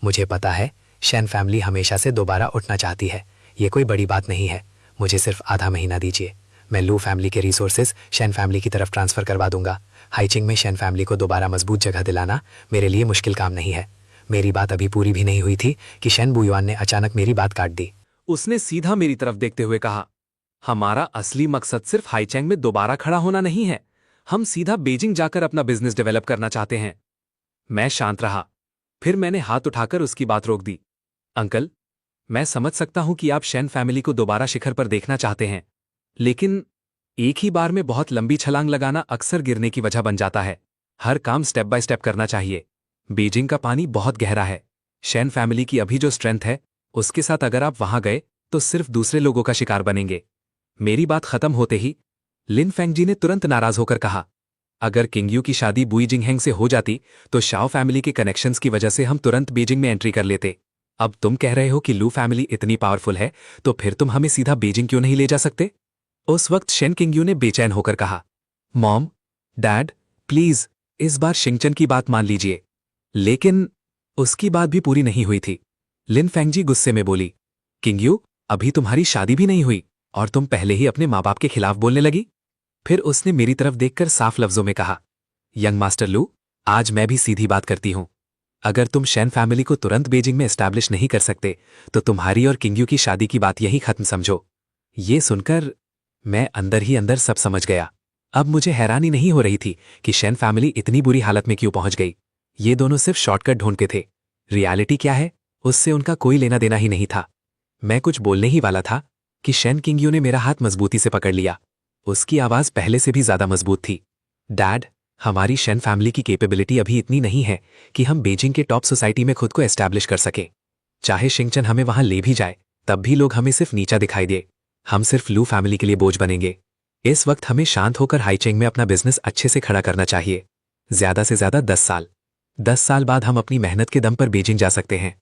मुझे पता है शन फैमिली हमेशा से दोबारा उठना चाहती है। ये कोई बड़ी बात नहीं है। मुझे सिर्फ आधा महीना दीजिए। मैं लू फैमिली के रिसोर्सेज शन फैमिली की तरफ ट्रांसफर करवा दूंगा। हाइचिंग में शन फैमिली को दोबारा मजबूत जगह दिलाना मेरे लिए मुश्किल काम नहीं है। मेरी बात अभी पूरी भी नहीं हुई थी कि शन बुयुआन ने अचानक मेरी बात काट दी। उसने सीधा मेरी तरफ देखते हुए कहा, हमारा असली मकसद सिर्फ हाइचैंग में दोबारा खड़ा होना नहीं है। हम सीधा बीजिंग जाकर अपना बिजनेस डेवलप करना चाहते हैं। मैं शांत रहा। फिर मैंने हाथ उठाकर उसकी बात रोक दी। अंकल, मैं समझ सकता हूं कि आप शन फैमिली को दोबारा शिखर पर देखना चाहते हैं, लेकिन एक ही बार में बहुत लंबी छलांग लगाना अक्सर गिरने की वजह बन जाता है। हर काम स्टेप बाय स्टेप करना चाहिए। बीजिंग का पानी बहुत गहरा है। शन फैमिली की अभी जो स्ट्रेंथ है, उसके साथ अगर आप वहां गए तो सिर्फ दूसरे लोगों का शिकार बनेंगे। मेरी बात खत्म होते ही लिन फेंगजी ने तुरंत नाराज होकर कहा, अगर किंगयू की शादी बुई जिंगहेंग से हो जाती तो शाओ फैमिली के कनेक्शंस की वजह से हम तुरंत बीजिंग में एंट्री कर लेते। अब तुम कह रहे हो कि लू फैमिली इतनी पावरफुल है, तो फिर तुम हमें सीधा बीजिंग क्यों नहीं ले जा सकते? उस वक्त शन किंगयू ने बेचैन होकर कहा, मॉम, डैड, प्लीज इस बार शिंगचन की बात मान लीजिए। लेकिन उसकी बात भी पूरी नहीं हुई थी। लिन फेंगजी गुस्से में बोली, किंगयू, अभी तुम्हारी शादी भी नहीं हुई और तुम पहले ही अपने माँ बाप के खिलाफ बोलने लगी। फिर उसने मेरी तरफ देखकर साफ लफ्जों में कहा, यंग मास्टर लू, आज मैं भी सीधी बात करती हूं। अगर तुम शन फैमिली को तुरंत बीजिंग में एस्टैब्लिश नहीं कर सकते तो तुम्हारी और किंगयू की शादी की बात यही खत्म समझो। ये सुनकर मैं अंदर ही अंदर सब समझ गया। अब मुझे हैरानी नहीं हो रही थी कि शन फैमिली इतनी बुरी हालत में क्यों पहुंच गई। ये दोनों सिर्फ शॉर्टकट ढूंढते थे। रियलिटी क्या है, उससे उनका कोई लेना देना ही नहीं था। मैं कुछ बोलने ही वाला था कि शन किंगयू ने मेरा हाथ मजबूती से पकड़ लिया। उसकी आवाज पहले से भी ज्यादा मजबूत थी। डैड, हमारी शन फैमिली की कैपेबिलिटी अभी इतनी नहीं है कि हम बीजिंग के टॉप सोसाइटी में खुद को एस्टैब्लिश कर सके। चाहे शिंगचन हमें वहां ले भी जाए, तब भी लोग हमें सिर्फ नीचा दिखाई दे। हम सिर्फ लू फैमिली के लिए बोझ बनेंगे। इस वक्त हमें शांत होकर हाइचेंग में अपना बिजनेस अच्छे से खड़ा करना चाहिए। ज्यादा से ज्यादा 10 साल। 10 साल बाद हम अपनी मेहनत के दम पर बीजिंग जा सकते हैं।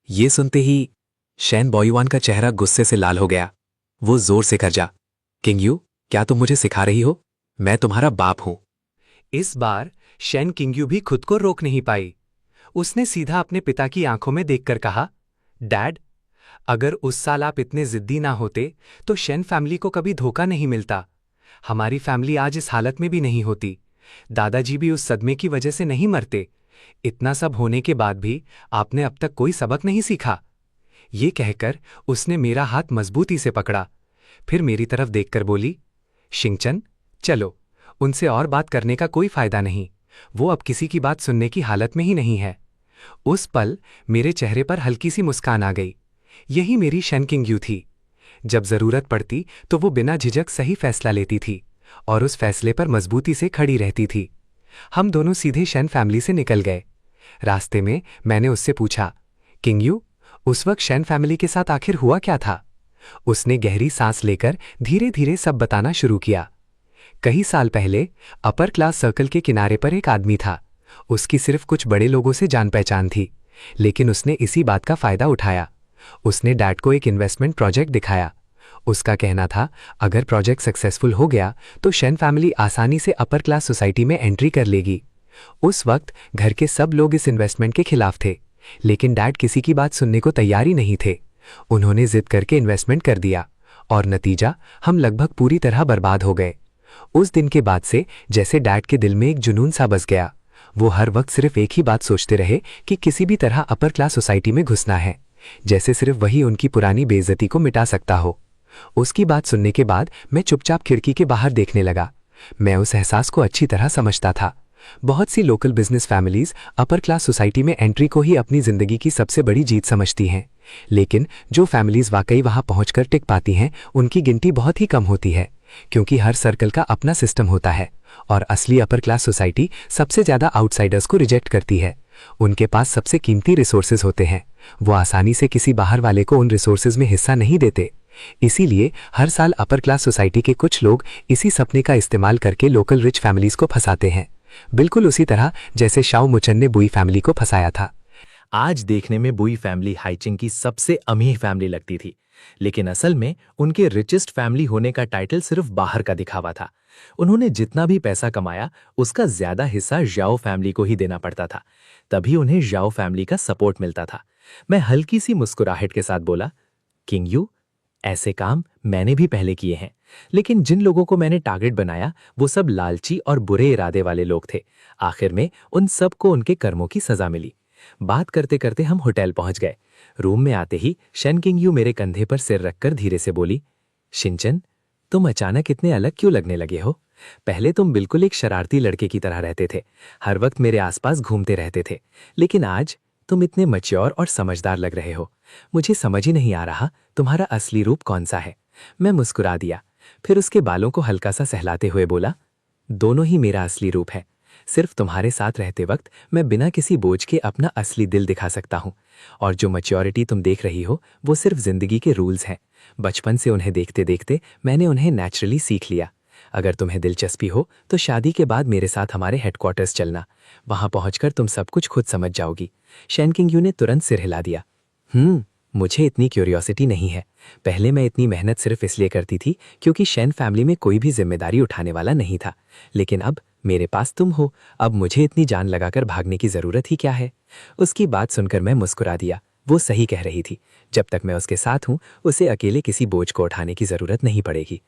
ये सुनते ही शन बॉयुआन का चेहरा गुस्से से लाल हो गया। वो जोर से गरजा, किंगयू, क्या तुम मुझे सिखा रही हो? मैं तुम्हारा बाप हूं। इस बार शन किंगयू भी खुद को रोक नहीं पाई। उसने सीधा अपने पिता की आंखों में देखकर कहा, डैड, अगर उस साल आप इतने जिद्दी ना होते तो शन फैमिली को कभी धोखा नहीं मिलता। हमारी फैमिली आज इस हालत में भी नहीं होती। दादाजी भी उस सदमे की वजह से नहीं मरते। इतना सब होने के बाद भी आपने अब तक कोई सबक नहीं सीखा। ये कहकर उसने मेरा हाथ मजबूती से पकड़ा। फिर मेरी तरफ देखकर बोली, शिंगचन, चलो, उनसे और बात करने का कोई फायदा नहीं। वो अब किसी की बात सुनने की हालत में ही नहीं है। उस पल मेरे चेहरे पर हल्की सी मुस्कान आ गई। यही मेरी शन किंगयू थी। जब जरूरत पड़ती तो वो बिना झिझक सही फैसला लेती थी और उस फैसले पर मजबूती से खड़ी रहती थी। हम दोनों सीधे शन फैमिली से निकल गए। रास्ते में मैंने उससे पूछा, किंगयू, उस वक्त शेन फैमिली के साथ आखिर हुआ क्या था? उसने गहरी सांस लेकर धीरे धीरे सब बताना शुरू किया। कई साल पहले अपर क्लास सर्कल के किनारे पर एक आदमी था। उसकी सिर्फ कुछ बड़े लोगों से जान पहचान थी, लेकिन उसने इसी बात का फायदा उठाया। उसने डैड को एक इन्वेस्टमेंट प्रोजेक्ट दिखाया। उसका कहना था अगर प्रोजेक्ट सक्सेसफुल हो गया तो शेन फैमिली आसानी से अपर क्लास सोसाइटी में एंट्री कर लेगी। उस वक्त घर के सब लोग इस इन्वेस्टमेंट के खिलाफ थे, लेकिन डैड किसी की बात सुनने को तैयार ही नहीं थे। उन्होंने जिद करके इन्वेस्टमेंट कर दिया और नतीजा हम लगभग पूरी तरह बर्बाद हो गए। उस दिन के बाद से जैसे डैड के दिल में एक जुनून सा बस गया। वो हर वक्त सिर्फ एक ही बात सोचते रहे कि किसी भी तरह अपर क्लास सोसाइटी में घुसना है, जैसे सिर्फ वही उनकी पुरानी बेइज्जती को मिटा सकता हो। उसकी बात सुनने के बाद मैं चुपचाप खिड़की के बाहर देखने लगा। मैं उस एहसास को अच्छी तरह समझता था। बहुत सी local business families upper class society में एंट्री को ही अपनी जिंदगी की सबसे बड़ी जीत समझती हैं, लेकिन जो फैमिलीज वाकई वहां पहुंचकर टिक पाती हैं उनकी गिनती बहुत ही कम होती है, क्योंकि हर सर्कल का अपना सिस्टम होता है और असली अपर क्लास सोसाइटी सबसे ज्यादा आउटसाइडर्स को रिजेक्ट करती है। उनके पास सबसे कीमती रिसोर्सेज होते हैं, वो आसानी से किसी बाहर वाले को उन रिसोर्सेज में हिस्सा नहीं देते। इसीलिए हर साल अपर क्लास सोसाइटी के कुछ लोग इसी सपने का इस्तेमाल करके लोकल रिच फैमिलीज को फंसाते हैं, बिल्कुल उसी तरह जैसे शाओ मुचन ने बुई फैमिली को फंसाया था। आज देखने में बुई फैमिली हाइचिंग की सबसे अमीर फैमिली लगती थी, लेकिन असल में उनके रिचेस्ट फैमिली होने का टाइटल सिर्फ बाहर का दिखावा था। उन्होंने जितना भी पैसा कमाया उसका ज्यादा हिस्सा ज़ाओ फैमिली को ही देना पड़ता था, तभी उन्हें ज़ाओ फैमिली का सपोर्ट मिलता था। मैं हल्की सी मुस्कुराहट के साथ बोला, किंग यू, ऐसे काम मैंने भी पहले किए हैं, लेकिन जिन लोगों को मैंने टारगेट बनाया वो सब लालची और बुरे इरादे वाले लोग थे। आखिर में उन सब को उनके कर्मों की सजा मिली। बात करते करते हम होटल पहुंच गए। रूम में आते ही शेन किंग यू मेरे कंधे पर सिर रखकर धीरे से बोली, शिनचन, तुम अचानक इतने अलग क्यों लगने लगे हो? पहले तुम बिल्कुल एक शरारती लड़के की तरह रहते थे, हर वक्त मेरे आसपास घूमते रहते थे, लेकिन आज तुम इतने मैच्योर और समझदार लग रहे हो। मुझे समझ ही नहीं आ रहा तुम्हारा असली रूप कौन सा है। मैं मुस्कुरा दिया, फिर उसके बालों को हल्का सा सहलाते हुए बोला, दोनों ही मेरा असली रूप है। सिर्फ तुम्हारे साथ रहते वक्त मैं बिना किसी बोझ के अपना असली दिल दिखा सकता हूँ, और जो मैच्योरिटी तुम देख रही हो वो सिर्फ जिंदगी के रूल्स हैं। बचपन से उन्हें देखते देखते मैंने उन्हें नेचुरली सीख लिया। अगर तुम्हें दिलचस्पी हो तो शादी के बाद मेरे साथ हमारे हेडक्वार्टर्स चलना, वहां पहुंचकर तुम सब कुछ खुद समझ जाओगी। शेन किंग यू ने तुरंत सिर हिला दिया। मुझे इतनी क्यूरियोसिटी नहीं है। पहले मैं इतनी मेहनत सिर्फ इसलिए करती थी क्योंकि शेन फैमिली में कोई भी जिम्मेदारी उठाने वाला नहीं था, लेकिन अब मेरे पास तुम हो, अब मुझे इतनी जान लगाकर भागने की जरूरत ही क्या है? उसकी बात सुनकर मैं मुस्कुरा दिया। वो सही कह रही थी। जब तक मैं उसके साथ हूं उसे अकेले किसी बोझ को उठाने की जरूरत नहीं पड़ेगी।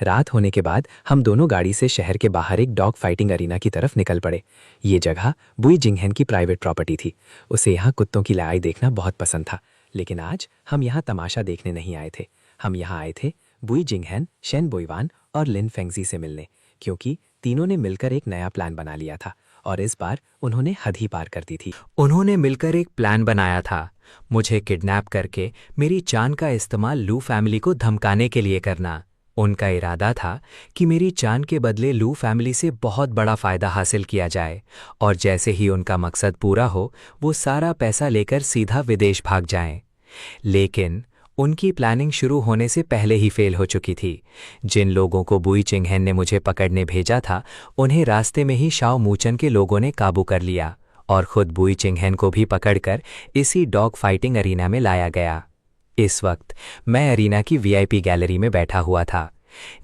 रात होने के बाद हम दोनों गाड़ी से शहर के बाहर एक डॉग फाइटिंग अरीना की तरफ निकल पड़े। ये जगह बुई जिंगहेन की प्राइवेट प्रॉपर्टी थी। उसे यहाँ कुत्तों की लड़ाई देखना बहुत पसंद था, लेकिन आज हम यहाँ तमाशा देखने नहीं आए थे। हम यहाँ आए थे बुई जिंगहेन, शेन बोईवान और लिन फेंगजी से मिलने, क्योंकि तीनों ने मिलकर एक नया प्लान बना लिया था और इस बार उन्होंने हद ही पार कर दी थी। उन्होंने मिलकर एक प्लान बनाया था, मुझे किडनैप करके मेरी चान का इस्तेमाल लू फैमिली को धमकाने के लिए करना। उनका इरादा था कि मेरी चान के बदले लू फैमिली से बहुत बड़ा फायदा हासिल किया जाए, और जैसे ही उनका मकसद पूरा हो वो सारा पैसा लेकर सीधा विदेश भाग जाएं। लेकिन उनकी प्लानिंग शुरू होने से पहले ही फेल हो चुकी थी। जिन लोगों को बुई चिंगहेन ने मुझे पकड़ने भेजा था उन्हें रास्ते में ही शाओ मुचन के लोगों ने काबू कर लिया और खुद बुई चिंगहेन को भी पकड़कर इसी डॉग फाइटिंग अरीना में लाया गया। इस वक्त मैं अरीना की वीआईपी गैलरी में बैठा हुआ था।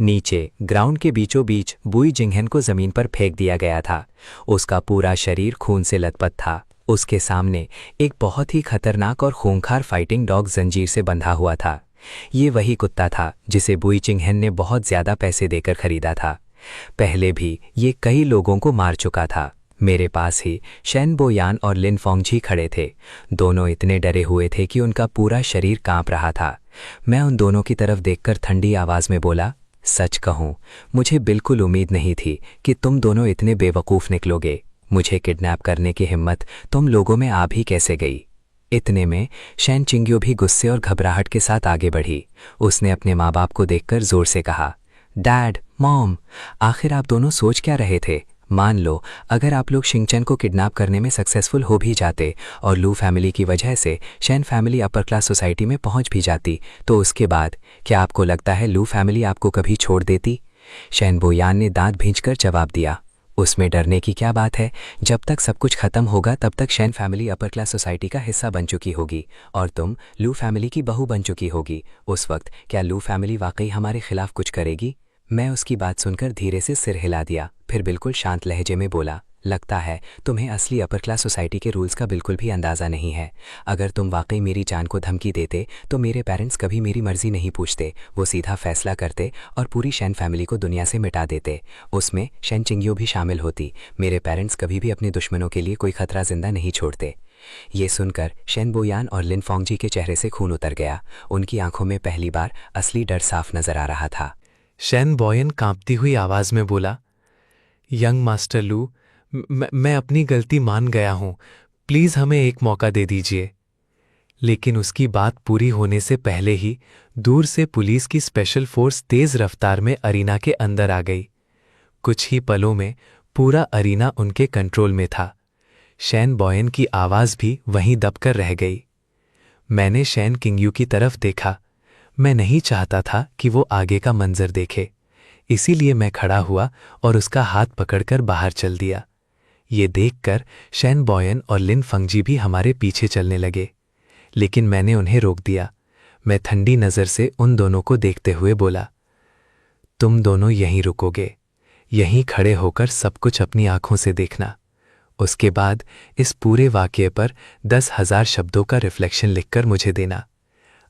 नीचे ग्राउंड के बीचों बीच बुई जिंगहेन को जमीन पर फेंक दिया गया था। उसका पूरा शरीर खून से लथपथ था। उसके सामने एक बहुत ही खतरनाक और खूंखार फाइटिंग डॉग जंजीर से बंधा हुआ था। ये वही कुत्ता था जिसे बुई चिंगहेन ने बहुत ज्यादा पैसे देकर खरीदा था। पहले भी ये कई लोगों को मार चुका था। मेरे पास ही शेन बोयान और लिन फेंगजी खड़े थे। दोनों इतने डरे हुए थे कि उनका पूरा शरीर कांप रहा था। मैं उन दोनों की तरफ देखकर ठंडी आवाज में बोला, सच कहूं मुझे बिल्कुल उम्मीद नहीं थी कि तुम दोनों इतने बेवकूफ निकलोगे। मुझे किडनैप करने की हिम्मत तुम लोगों में आ भी कैसे गई? इतने में शेन चिंग्यो भी गुस्से और घबराहट के साथ आगे बढ़ी। उसने अपने माँ बाप को देखकर जोर से कहा, डैड, मॉम, आखिर आप दोनों सोच क्या रहे थे? मान लो अगर आप लोग शिंगचन को किडनैप करने में सक्सेसफुल हो भी जाते और लू फैमिली की वजह से शेन फैमिली अपर क्लास सोसाइटी में पहुंच भी जाती, तो उसके बाद क्या आपको लगता है लू फैमिली आपको कभी छोड़ देती? शेन बोयान ने दांत भींचकर जवाब दिया, उसमें डरने की क्या बात है। जब तक सब कुछ खत्म होगा तब तक शेन फैमिली अपर क्लास सोसाइटी का हिस्सा बन चुकी होगी और तुम लू फैमिली की बहू बन चुकी होगी। उस वक्त क्या लू फैमिली वाकई हमारे खिलाफ कुछ करेगी? मैं उसकी बात सुनकर धीरे से सिर हिला दिया, फिर बिल्कुल शांत लहजे में बोला, लगता है तुम्हें असली अपर क्लास सोसाइटी के रूल्स का बिल्कुल भी अंदाज़ा नहीं है। अगर तुम वाकई मेरी जान को धमकी देते तो मेरे पेरेंट्स कभी मेरी मर्जी नहीं पूछते, वो सीधा फैसला करते और पूरी शेन फैमिली को दुनिया से मिटा देते। उसमें शेन चिंग्यो भी शामिल होती। मेरे पेरेंट्स कभी भी अपने दुश्मनों के लिए कोई खतरा जिंदा नहीं छोड़ते। ये सुनकर शेन बोयान और लिन फोंगजी के चेहरे से खून उतर गया। उनकी आंखों में पहली बार असली डर साफ नजर आ रहा था। शेन बॉयन कांपती हुई आवाज में बोला, यंग मास्टर लू, मैं अपनी गलती मान गया हूं, प्लीज हमें एक मौका दे दीजिए। लेकिन उसकी बात पूरी होने से पहले ही दूर से पुलिस की स्पेशल फोर्स तेज रफ्तार में अरीना के अंदर आ गई। कुछ ही पलों में पूरा अरीना उनके कंट्रोल में था। शेन बॉयन की आवाज भी वहीं दबकर रह गई। मैंने शेन किंगयू की तरफ देखा। मैं नहीं चाहता था कि वो आगे का मंजर देखे, इसीलिए मैं खड़ा हुआ और उसका हाथ पकड़कर बाहर चल दिया। ये देखकर शेन बॉयन और लिन फंगजी भी हमारे पीछे चलने लगे, लेकिन मैंने उन्हें रोक दिया। मैं ठंडी नज़र से उन दोनों को देखते हुए बोला, तुम दोनों यहीं रुकोगे, यहीं खड़े होकर सब कुछ अपनी आंखों से देखना। उसके बाद इस पूरे वाक़ये पर 10,000 शब्दों का रिफ्लेक्शन लिखकर मुझे देना।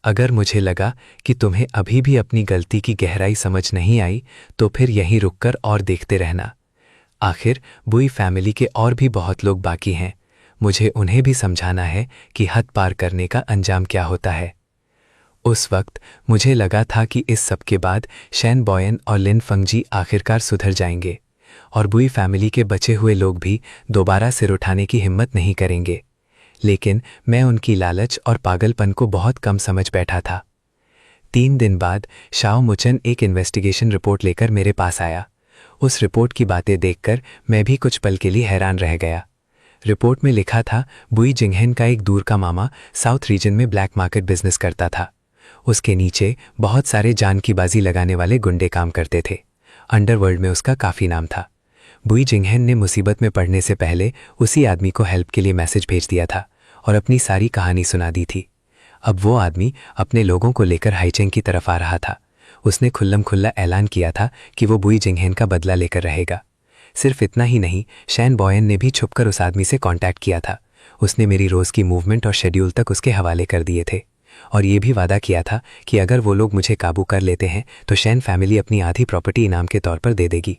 अगर मुझे लगा कि तुम्हें अभी भी अपनी गलती की गहराई समझ नहीं आई तो फिर यहीं रुककर और देखते रहना। आखिर बुई फैमिली के और भी बहुत लोग बाकी हैं, मुझे उन्हें भी समझाना है कि हद पार करने का अंजाम क्या होता है। उस वक्त मुझे लगा था कि इस सब के बाद शेन बॉयन और लिन फंगजी आखिरकार सुधर जाएंगे और बुई फैमिली के बचे हुए लोग भी दोबारा सिर उठाने की हिम्मत नहीं करेंगे। लेकिन मैं उनकी लालच और पागलपन को बहुत कम समझ बैठा था। 3 दिन बाद शाओ मुचन एक इन्वेस्टिगेशन रिपोर्ट लेकर मेरे पास आया। उस रिपोर्ट की बातें देखकर मैं भी कुछ पल के लिए हैरान रह गया। रिपोर्ट में लिखा था, बुई जिंगहेन का एक दूर का मामा साउथ रीजन में ब्लैक मार्केट बिजनेस करता था। उसके नीचे बहुत सारे जान की बाजी लगाने वाले गुंडे काम करते थे। अंडरवर्ल्ड में उसका काफ़ी नाम था। बुई जिंगहेन ने मुसीबत में पड़ने से पहले उसी आदमी को हेल्प के लिए मैसेज भेज दिया था और अपनी सारी कहानी सुना दी थी। अब वो आदमी अपने लोगों को लेकर हाइचेंग की तरफ आ रहा था। उसने खुल्लम खुल्ला ऐलान किया था कि वो बुई जिंगहेन का बदला लेकर रहेगा। सिर्फ इतना ही नहीं, शेन बॉयन ने भी छुपकर उस आदमी से कांटेक्ट किया था। उसने मेरी रोज़ की मूवमेंट और शेड्यूल तक उसके हवाले कर दिए थे और ये भी वादा किया था कि अगर वो लोग मुझे काबू कर लेते हैं तो शेन फैमिली अपनी आधी प्रॉपर्टी इनाम के तौर पर दे देगी।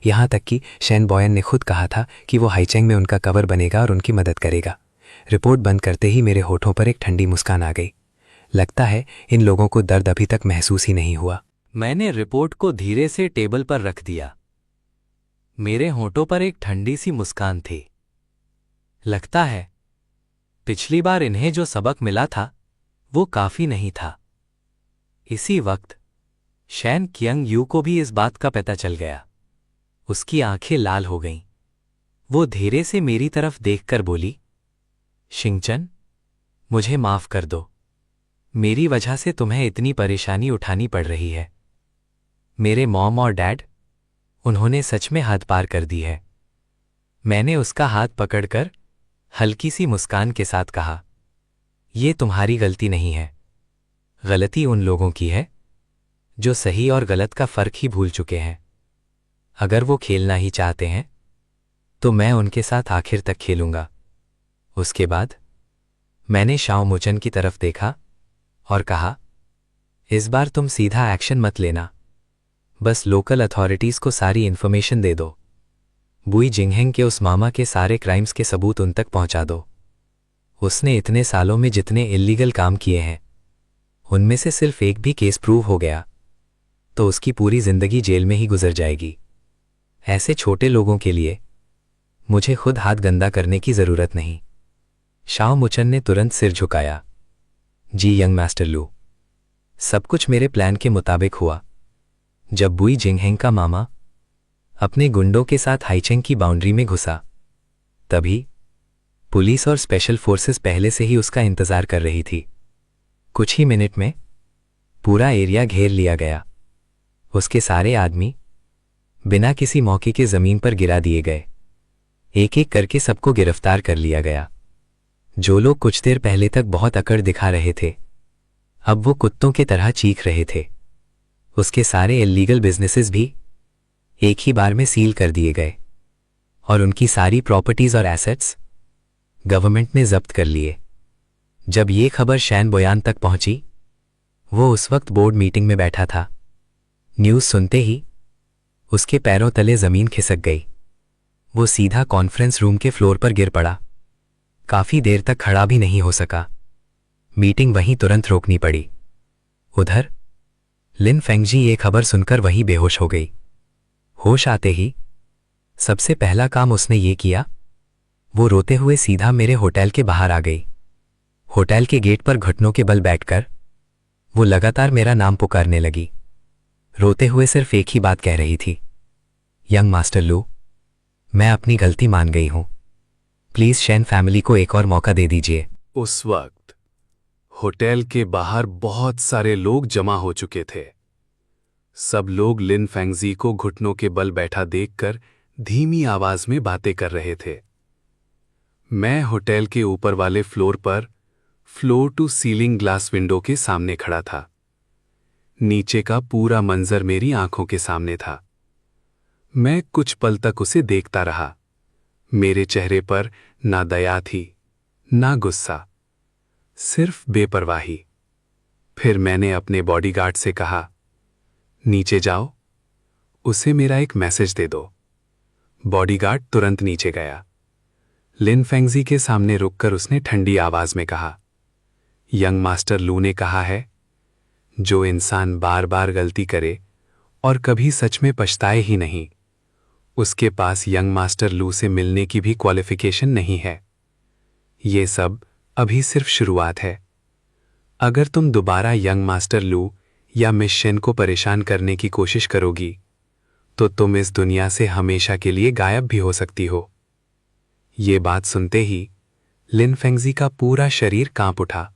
यहाँ तक कि शेन बॉयन ने खुद कहा था कि वो हाइचेंग में उनका कवर बनेगा और उनकी मदद करेगा। रिपोर्ट बंद करते ही मेरे होठों पर एक ठंडी मुस्कान आ गई। लगता है इन लोगों को दर्द अभी तक महसूस ही नहीं हुआ। मैंने रिपोर्ट को धीरे से टेबल पर रख दिया। मेरे होठों पर एक ठंडी सी मुस्कान थी। लगता है पिछली बार इन्हें जो सबक मिला था वो काफी नहीं था। इसी वक्त शेन कियंग यू को भी इस बात का पता चल गया। उसकी आंखें लाल हो गईं। वो धीरे से मेरी तरफ देखकर बोली, शिंगचन, मुझे माफ कर दो। मेरी वजह से तुम्हें इतनी परेशानी उठानी पड़ रही है। मेरे मॉम और डैड, उन्होंने सच में हद पार कर दी है। मैंने उसका हाथ पकड़कर हल्की सी मुस्कान के साथ कहा, ये तुम्हारी गलती नहीं है। गलती उन लोगों की है जो सही और गलत का फर्क ही भूल चुके हैं। अगर वो खेलना ही चाहते हैं तो मैं उनके साथ आखिर तक खेलूंगा। उसके बाद मैंने शाओ मुचन की तरफ देखा और कहा, इस बार तुम सीधा एक्शन मत लेना, बस लोकल अथॉरिटीज को सारी इन्फॉर्मेशन दे दो। बुई जिंगहेंग के उस मामा के सारे क्राइम्स के सबूत उन तक पहुंचा दो। उसने इतने सालों में जितने इल्लीगल काम किए हैं उनमें से सिर्फ एक भी केस प्रूव हो गया तो उसकी पूरी जिंदगी जेल में ही गुजर जाएगी। ऐसे छोटे लोगों के लिए मुझे खुद हाथ गंदा करने की जरूरत नहीं। शाओ मुचन ने तुरंत सिर झुकाया। जी यंग मास्टर लू, सब कुछ मेरे प्लान के मुताबिक हुआ। जब बुई जिंगहेंग का मामा अपने गुंडों के साथ हाइचेंग की बाउंड्री में घुसा। तभी पुलिस और स्पेशल फोर्सेस पहले से ही उसका इंतजार कर रही थी। कुछ ही मिनट में पूरा एरिया घेर लिया गया। उसके सारे आदमी बिना किसी मौके के जमीन पर गिरा दिए गए। एक एक करके सबको गिरफ्तार कर लिया गया। जो लोग कुछ देर पहले तक बहुत अकड़ दिखा रहे थे, अब वो कुत्तों की तरह चीख रहे थे। उसके सारे इल्लीगल बिजनेसेस भी एक ही बार में सील कर दिए गए और उनकी सारी प्रॉपर्टीज और एसेट्स गवर्नमेंट ने जब्त कर लिए। जब ये खबर शैन बोयान तक पहुंची, वो उस वक्त बोर्ड मीटिंग में बैठा था। न्यूज़ सुनते ही उसके पैरों तले जमीन खिसक गई। वो सीधा कॉन्फ्रेंस रूम के फ्लोर पर गिर पड़ा। काफी देर तक खड़ा भी नहीं हो सका। मीटिंग वहीं तुरंत रोकनी पड़ी। उधर लिन फेंगजी ये खबर सुनकर वहीं बेहोश हो गई। होश आते ही सबसे पहला काम उसने ये किया, वो रोते हुए सीधा मेरे होटल के बाहर आ गई। होटल के गेट पर घुटनों के बल बैठकर वो लगातार मेरा नाम पुकारने लगी। रोते हुए सिर्फ एक ही बात कह रही थी, यंग मास्टर लू, मैं अपनी गलती मान गई हूं। प्लीज शैन फैमिली को एक और मौका दे दीजिए। उस वक्त होटल के बाहर बहुत सारे लोग जमा हो चुके थे। सब लोग लिन फेंगजी को घुटनों के बल बैठा देखकर धीमी आवाज में बातें कर रहे थे। मैं होटल के ऊपर वाले फ्लोर पर floor to ceiling glass window के सामने खड़ा था। नीचे का पूरा मंजर मेरी आंखों के सामने था। मैं कुछ पल तक उसे देखता रहा। मेरे चेहरे पर ना दया थी, ना गुस्सा, सिर्फ बेपरवाही। फिर मैंने अपने बॉडीगार्ड से कहा, नीचे जाओ, उसे मेरा एक मैसेज दे दो। बॉडीगार्ड तुरंत नीचे गया। लिन फेंगजी के सामने रुककर उसने ठंडी आवाज में कहा, यंग मास्टर लू ने कहा है, जो इंसान बार बार गलती करे और कभी सच में पछताए ही नहीं, उसके पास यंग मास्टर लू से मिलने की भी क्वालिफिकेशन नहीं है। ये सब अभी सिर्फ शुरुआत है। अगर तुम दोबारा यंग मास्टर लू या मिस शेन को परेशान करने की कोशिश करोगी, तो तुम इस दुनिया से हमेशा के लिए गायब भी हो सकती हो। ये बात सुनते ही लिन फेंगजी का पूरा शरीर कांप उठा।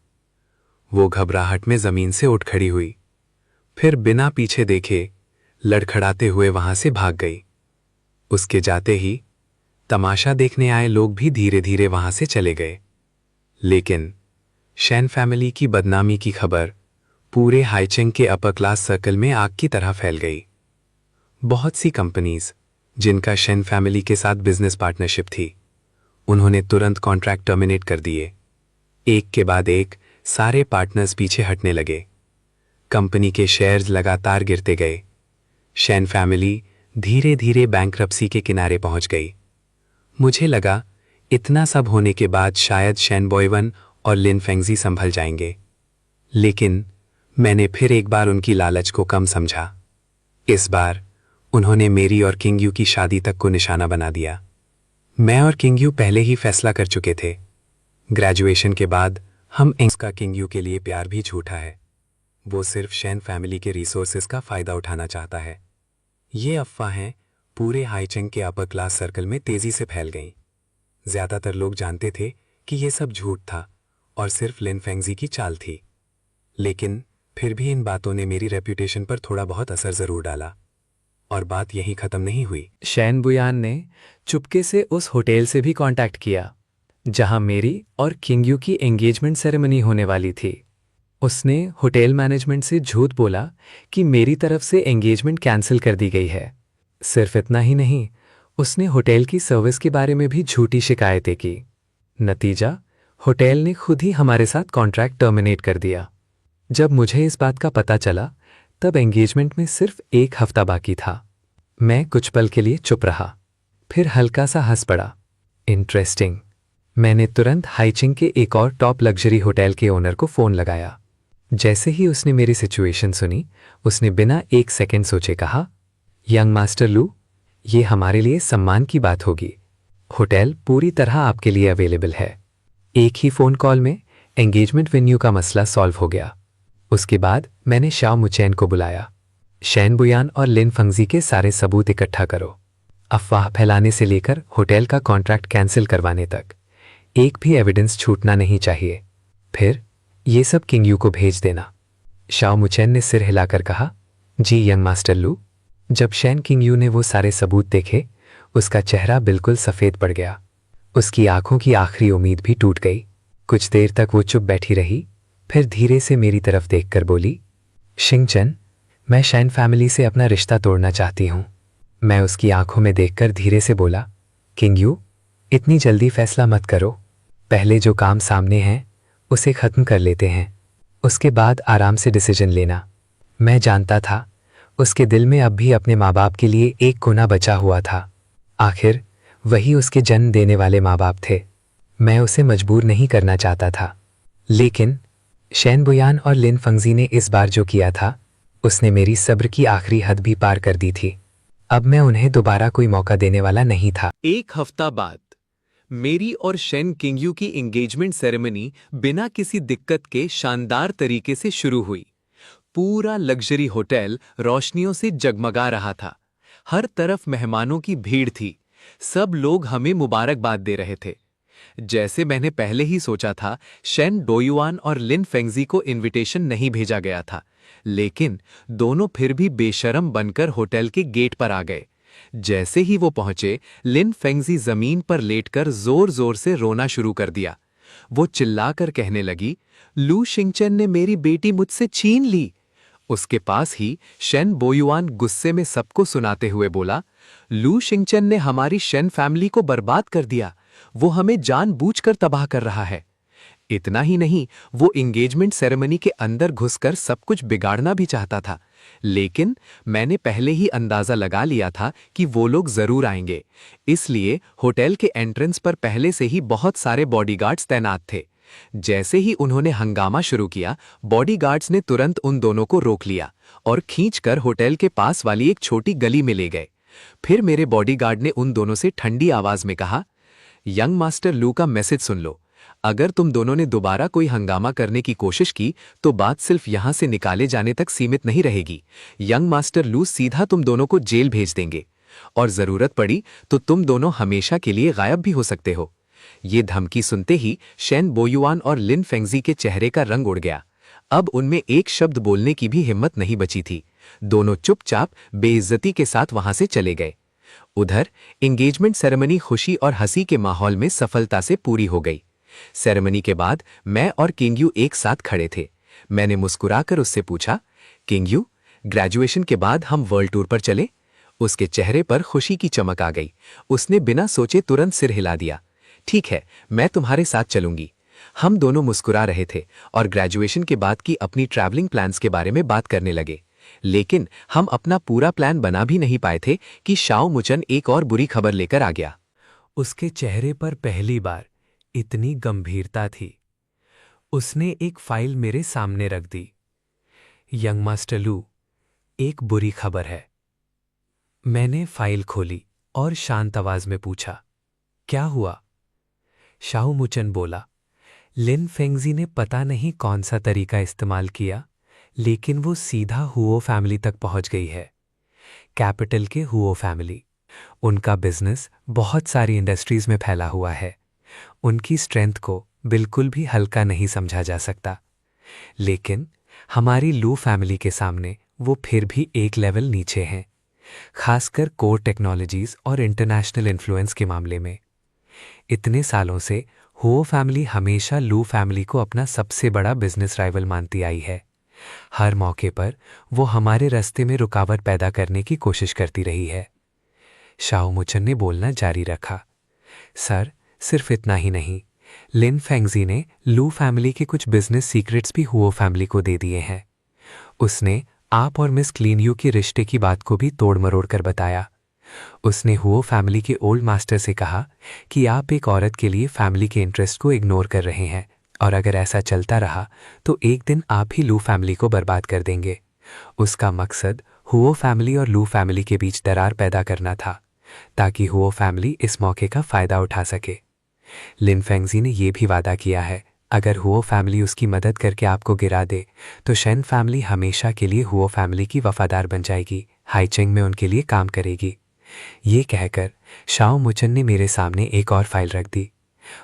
वो घबराहट में जमीन से उठ खड़ी हुई, फिर बिना पीछे देखे लड़खड़ाते हुए वहां से भाग गई। उसके जाते ही तमाशा देखने आए लोग भी धीरे धीरे वहां से चले गए। लेकिन शैन फैमिली की बदनामी की खबर पूरे हाइचेंग के अपर क्लास सर्कल में आग की तरह फैल गई। बहुत सी कंपनीज जिनका शैन फैमिली के साथ बिजनेस पार्टनरशिप थी, उन्होंने तुरंत कॉन्ट्रैक्ट टर्मिनेट कर दिए। एक के बाद एक सारे पार्टनर्स पीछे हटने लगे। कंपनी के शेयर्स लगातार गिरते गए। शैन फैमिली धीरे धीरे बैंकरप्सी के किनारे पहुंच गई। मुझे लगा इतना सब होने के बाद शायद शैन बॉयवन और लिन फेंगजी संभल जाएंगे, लेकिन मैंने फिर एक बार उनकी लालच को कम समझा। इस बार उन्होंने मेरी और किंगयू की शादी तक को निशाना बना दिया। मैं और किंगयू पहले ही फैसला कर चुके थे। ग्रेजुएशन के बाद हम का किंगयू के लिए प्यार भी झूठा है। वो सिर्फ शैन फैमिली के रिसोर्सेज का फायदा उठाना चाहता है। ये अफवाहें पूरे हाइचेंग के अपर क्लास सर्कल में तेजी से फैल गईं। ज्यादातर लोग जानते थे कि ये सब झूठ था और सिर्फ लिन फेंगजी की चाल थी, लेकिन फिर भी इन बातों ने मेरी रेप्यूटेशन पर थोड़ा बहुत असर जरूर डाला। और बात यहीं खत्म नहीं हुई। शैन बुयान ने चुपके से उस होटल से भी कांटेक्ट किया जहां मेरी और किंगयू की एंगेजमेंट सेरेमनी होने वाली थी। उसने होटल मैनेजमेंट से झूठ बोला कि मेरी तरफ से एंगेजमेंट कैंसिल कर दी गई है। सिर्फ इतना ही नहीं, उसने होटल की सर्विस के बारे में भी झूठी शिकायतें की। नतीजा, होटल ने खुद ही हमारे साथ कॉन्ट्रैक्ट टर्मिनेट कर दिया। जब मुझे इस बात का पता चला, तब एंगेजमेंट में सिर्फ 1 हफ्ता बाकी था। मैं कुछ पल के लिए चुप रहा, फिर हल्का सा हंस पड़ा। इंटरेस्टिंग। मैंने तुरंत हाइचिंग के एक और टॉप लग्जरी होटल के ओनर को फ़ोन लगाया। जैसे ही उसने मेरी सिचुएशन सुनी, उसने बिना 1 सेकंड सोचे कहा, यंग मास्टर लू, ये हमारे लिए सम्मान की बात होगी। होटल पूरी तरह आपके लिए अवेलेबल है। एक ही फ़ोन कॉल में एंगेजमेंट वेन्यू का मसला सॉल्व हो गया। उसके बाद मैंने शाओ मुचैन को बुलाया। शैन बुयान और लिन फेंगजी के सारे सबूत इकट्ठा करो। अफवाह फैलाने से लेकर होटल का कॉन्ट्रैक्ट कैंसिल करवाने तक एक भी एविडेंस छूटना नहीं चाहिए। फिर ये सब किंग यू को भेज देना। शाओ मुचेन ने सिर हिलाकर कहा, जी यंग मास्टर लू। जब शैन किंग यू ने वो सारे सबूत देखे, उसका चेहरा बिल्कुल सफ़ेद पड़ गया। उसकी आंखों की आखिरी उम्मीद भी टूट गई। कुछ देर तक वो चुप बैठी रही, फिर धीरे से मेरी तरफ देखकर बोली, शिंगचन, मैं शैन फैमिली से अपना रिश्ता तोड़ना चाहती हूँ। मैं उसकी आंखों में देखकर धीरे से बोला, किंग यू, इतनी जल्दी फैसला मत करो। पहले जो काम सामने है उसे ख़त्म कर लेते हैं, उसके बाद आराम से डिसीजन लेना। मैं जानता था उसके दिल में अब भी अपने माँ बाप के लिए एक कोना बचा हुआ था। आखिर वही उसके जन्म देने वाले माँ बाप थे। मैं उसे मजबूर नहीं करना चाहता था। लेकिन शैन बुयान और लिन फंगजी ने इस बार जो किया था, उसने मेरी सब्र की आखिरी हद भी पार कर दी थी। अब मैं उन्हें दोबारा कोई मौका देने वाला नहीं था। एक हफ्ता बाद मेरी और शेन किंगयू की एंगेजमेंट सेरेमनी बिना किसी दिक्कत के शानदार तरीके से शुरू हुई। पूरा लग्जरी होटल रोशनियों से जगमगा रहा था। हर तरफ मेहमानों की भीड़ थी। सब लोग हमें मुबारकबाद दे रहे थे। जैसे मैंने पहले ही सोचा था, शेन डोयुआन और लिन फेंगजी को इनविटेशन नहीं भेजा गया था, लेकिन दोनों फिर भी बेशर्म बनकर होटल के गेट पर आ गए। जैसे ही वो पहुंचे, लिन फेंगजी जमीन पर लेटकर जोर जोर से रोना शुरू कर दिया। वो चिल्लाकर कहने लगी, लू शिंगचन ने मेरी बेटी मुझसे छीन ली। उसके पास ही शेन बोयुआन गुस्से में सबको सुनाते हुए बोला, लू शिंगचन ने हमारी शेन फैमिली को बर्बाद कर दिया। वो हमें जानबूझकर तबाह कर रहा है। इतना ही नहीं, वो एंगेजमेंट सेरेमनी के अंदर घुसकर सब कुछ बिगाड़ना भी चाहता था। लेकिन मैंने पहले ही अंदाजा लगा लिया था कि वो लोग जरूर आएंगे, इसलिए होटल के एंट्रेंस पर पहले से ही बहुत सारे बॉडीगार्ड्स तैनात थे। जैसे ही उन्होंने हंगामा शुरू किया, बॉडीगार्ड्स ने तुरंत उन दोनों को रोक लिया और खींचकर होटल के पास वाली एक छोटी गली में ले गए। फिर मेरे बॉडीगार्ड ने उन दोनों से ठंडी आवाज में कहा, यंग मास्टर लू का मैसेज सुन लो। अगर तुम दोनों ने दोबारा कोई हंगामा करने की कोशिश की तो बात सिर्फ यहां से निकाले जाने तक सीमित नहीं रहेगी। यंग मास्टर लू सीधा तुम दोनों को जेल भेज देंगे और जरूरत पड़ी तो तुम दोनों हमेशा के लिए गायब भी हो सकते हो। ये धमकी सुनते ही शेन बोयुआन और लिन फेंगजी के चेहरे का रंग उड़ गया। अब उनमें एक शब्द बोलने की भी हिम्मत नहीं बची थी। दोनों चुपचाप बेइज्जती के साथ वहां से चले गए। उधर एंगेजमेंट सेरेमनी खुशी और हंसी के माहौल में सफलता से पूरी हो गई। सेरेमनी के बाद मैं और किंगयू एक साथ खड़े थे। मैंने मुस्कुराकर उससे पूछा, किंगयू, ग्रेजुएशन के बाद हम वर्ल्ड टूर पर चले? उसके चेहरे पर खुशी की चमक आ गई। उसने बिना सोचे तुरंत सिर हिला दिया। ठीक है, मैं तुम्हारे साथ चलूंगी। हम दोनों मुस्कुरा रहे थे और ग्रेजुएशन के बाद की अपनी ट्रैवलिंग प्लान्स के बारे में बात करने लगे। लेकिन हम अपना पूरा प्लान बना भी नहीं पाए थे कि शाओ मुचन एक और बुरी खबर लेकर आ गया। उसके चेहरे पर पहली बार इतनी गंभीरता थी। उसने एक फाइल मेरे सामने रख दी। यंग मास्टर लू, एक बुरी खबर है। मैंने फाइल खोली और शांत आवाज में पूछा, क्या हुआ? शाओ मुचन बोला, लिन फेंगजी ने पता नहीं कौन सा तरीका इस्तेमाल किया, लेकिन वो सीधा हुओ फैमिली तक पहुंच गई है। कैपिटल के हुओ फैमिली। उनका बिजनेस बहुत सारी इंडस्ट्रीज में फैला हुआ है। उनकी स्ट्रेंथ को बिल्कुल भी हल्का नहीं समझा जा सकता। लेकिन हमारी लू फैमिली के सामने वो फिर भी एक लेवल नीचे हैं, खासकर कोर टेक्नोलॉजीज और इंटरनेशनल इन्फ्लुएंस के मामले में। इतने सालों से हुओ फैमिली हमेशा लू फैमिली को अपना सबसे बड़ा बिजनेस राइवल मानती आई है। हर मौके पर वो हमारे रास्ते में रुकावट पैदा करने की कोशिश करती रही है। शाओ मुचन ने बोलना जारी रखा, सर, सिर्फ इतना ही नहीं, लिन फेंगजी ने लू फैमिली के कुछ बिजनेस सीक्रेट्स भी हुओ फैमिली को दे दिए हैं। उसने आप और मिस क्लीन यू के रिश्ते की बात को भी तोड़ मरोड़ कर बताया। उसने हुओ फैमिली के ओल्ड मास्टर से कहा कि आप एक औरत के लिए फैमिली के इंटरेस्ट को इग्नोर कर रहे हैं और अगर ऐसा चलता रहा तो एक दिन आप ही लू फैमिली को बर्बाद कर देंगे। उसका मकसद हुओ फैमिली और लू फैमिली के बीच दरार पैदा करना था, ताकि हुओ फैमिली इस मौके का फायदा उठा सके। लिन फेंगजी ने यह भी वादा किया है, अगर हुओ फैमिली उसकी मदद करके आपको गिरा दे तो शेन फैमिली हमेशा के लिए हुओ फैमिली की वफादार बन जाएगी, हाईचेंग में उनके लिए काम करेगी। ये कहकर शाओ मुचन ने मेरे सामने एक और फाइल रख दी।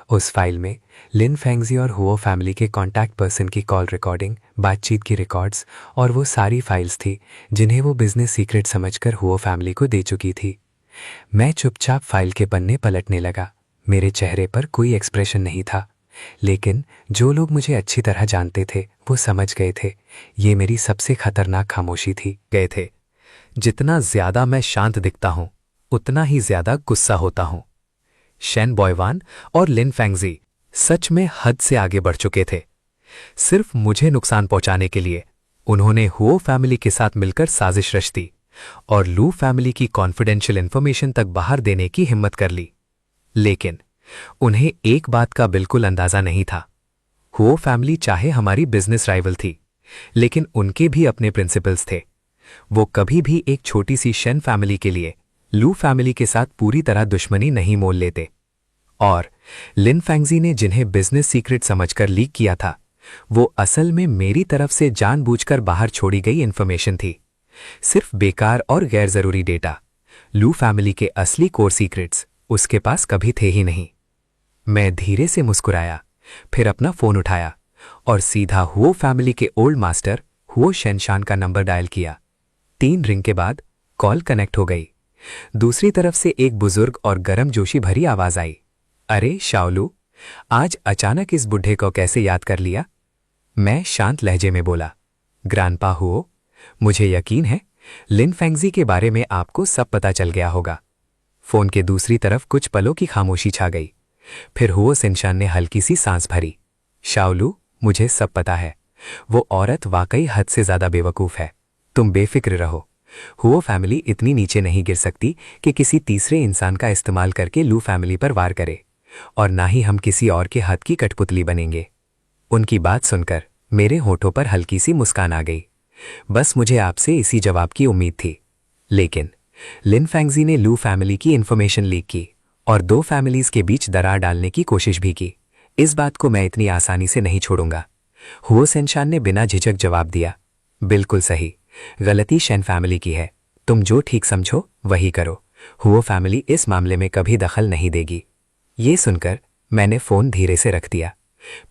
उस फाइल में लिन फेंगजी और हुओ फैमिली के कॉन्टैक्ट पर्सन की कॉल रिकॉर्डिंग, बातचीत की रिकॉर्ड्स और वो सारी फाइल्स थी जिन्हें वो बिजनेस सीक्रेट समझकर हुओ फैमिली को दे चुकी थी। मैं चुपचाप फाइल के पन्ने पलटने लगा। मेरे चेहरे पर कोई एक्सप्रेशन नहीं था, लेकिन जो लोग मुझे अच्छी तरह जानते थे वो समझ गए थे ये मेरी सबसे खतरनाक खामोशी थी। गए थे। जितना ज्यादा मैं शांत दिखता हूं उतना ही ज्यादा गुस्सा होता हूं। शेन बॉयवान और लिन फेंगजी सच में हद से आगे बढ़ चुके थे। सिर्फ मुझे नुकसान पहुंचाने के लिए उन्होंने हुओ फैमिली के साथ मिलकर साजिश रच दी और लू फैमिली की कॉन्फिडेंशियल इंफॉर्मेशन तक बाहर देने की हिम्मत कर ली। लेकिन उन्हें एक बात का बिल्कुल अंदाजा नहीं था। हुओ फैमिली चाहे हमारी बिजनेस राइवल थी, लेकिन उनके भी अपने प्रिंसिपल्स थे। वो कभी भी एक छोटी सी शेन फैमिली के लिए लू फैमिली के साथ पूरी तरह दुश्मनी नहीं मोल लेते। और लिन फेंगजी ने जिन्हें बिजनेस सीक्रेट समझकर लीक किया था वो असल में मेरी तरफ से जानबूझकर बाहर छोड़ी गई इंफॉर्मेशन थी। सिर्फ बेकार और गैर जरूरी डेटा। लू फैमिली के असली कोर सीक्रेट्स उसके पास कभी थे ही नहीं। मैं धीरे से मुस्कुराया, फिर अपना फोन उठाया और सीधा हुओ फैमिली के ओल्ड मास्टर हुओ शेनशान का नंबर डायल किया। 3 रिंग के बाद कॉल कनेक्ट हो गई। दूसरी तरफ से एक बुजुर्ग और गर्मजोशी भरी आवाज आई, अरे शाओलू, आज अचानक इस बुढ़े को कैसे याद कर लिया? मैं शांत लहजे में बोला, ग्रांडपा हुओ, मुझे यकीन है लिन फेंगजी के बारे में आपको सब पता चल गया होगा। फोन के दूसरी तरफ कुछ पलों की खामोशी छा गई। फिर हुओ शेनशान ने हल्की सी सांस भरी, शाओलू, मुझे सब पता है। वो औरत वाकई हद से ज्यादा बेवकूफ है। तुम बेफिक्र रहो। हुओ फैमिली इतनी नीचे नहीं गिर सकती कि किसी तीसरे इंसान का इस्तेमाल करके लू फैमिली पर वार करे, और ना ही हम किसी और के हाथ की कठपुतली बनेंगे। उनकी बात सुनकर मेरे होठों पर हल्की सी मुस्कान आ गई। बस मुझे आपसे इसी जवाब की उम्मीद थी। लेकिन लिन फेंगजी ने लू फैमिली की इंफॉर्मेशन लीक की और 2 फैमिलीज के बीच दरार डालने की कोशिश भी की। इस बात को मैं इतनी आसानी से नहीं छोड़ूंगा। हुओ शेनशान ने बिना झिझक जवाब दिया, बिल्कुल सही, गलती शेन फैमिली की है। तुम जो ठीक समझो वही करो। हुओ फैमिली इस मामले में कभी दखल नहीं देगी। ये सुनकर मैंने फोन धीरे से रख दिया।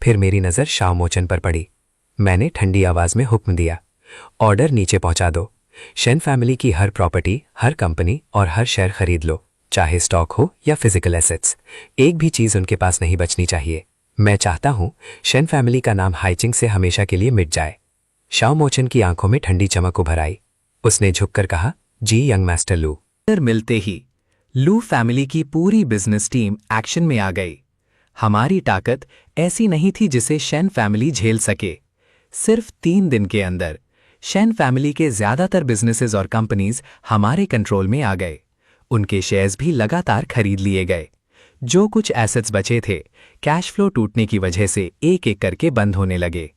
फिर मेरी नजर शाओ मोचन पर पड़ी। मैंने ठंडी आवाज में हुक्म दिया, ऑर्डर नीचे पहुंचा दो। शेन फैमिली की हर प्रॉपर्टी, हर कंपनी और हर शेयर खरीद लो, चाहे स्टॉक हो या फिजिकल एसेट्स। एक भी चीज उनके पास नहीं बचनी चाहिए। मैं चाहता हूं शेन फैमिली का नाम हाइचिंग से हमेशा के लिए मिट जाए। शाओ मोचन की आंखों में ठंडी चमक उभर आई। उसने झुककर कहा, जी यंग मास्टर लू। मिलते ही लू फैमिली की पूरी बिजनेस टीम एक्शन में आ गई। हमारी ताकत ऐसी नहीं थी जिसे शेन फैमिली झेल सके। सिर्फ 3 दिन के अंदर शेन फैमिली के ज्यादातर बिजनेसेस और कंपनीज हमारे कंट्रोल में आ गए। उनके शेयर्स भी लगातार खरीद लिए गए। जो कुछ एसेट्स बचे थे, कैश फ्लो टूटने की वजह से एक एक करके बंद होने लगे।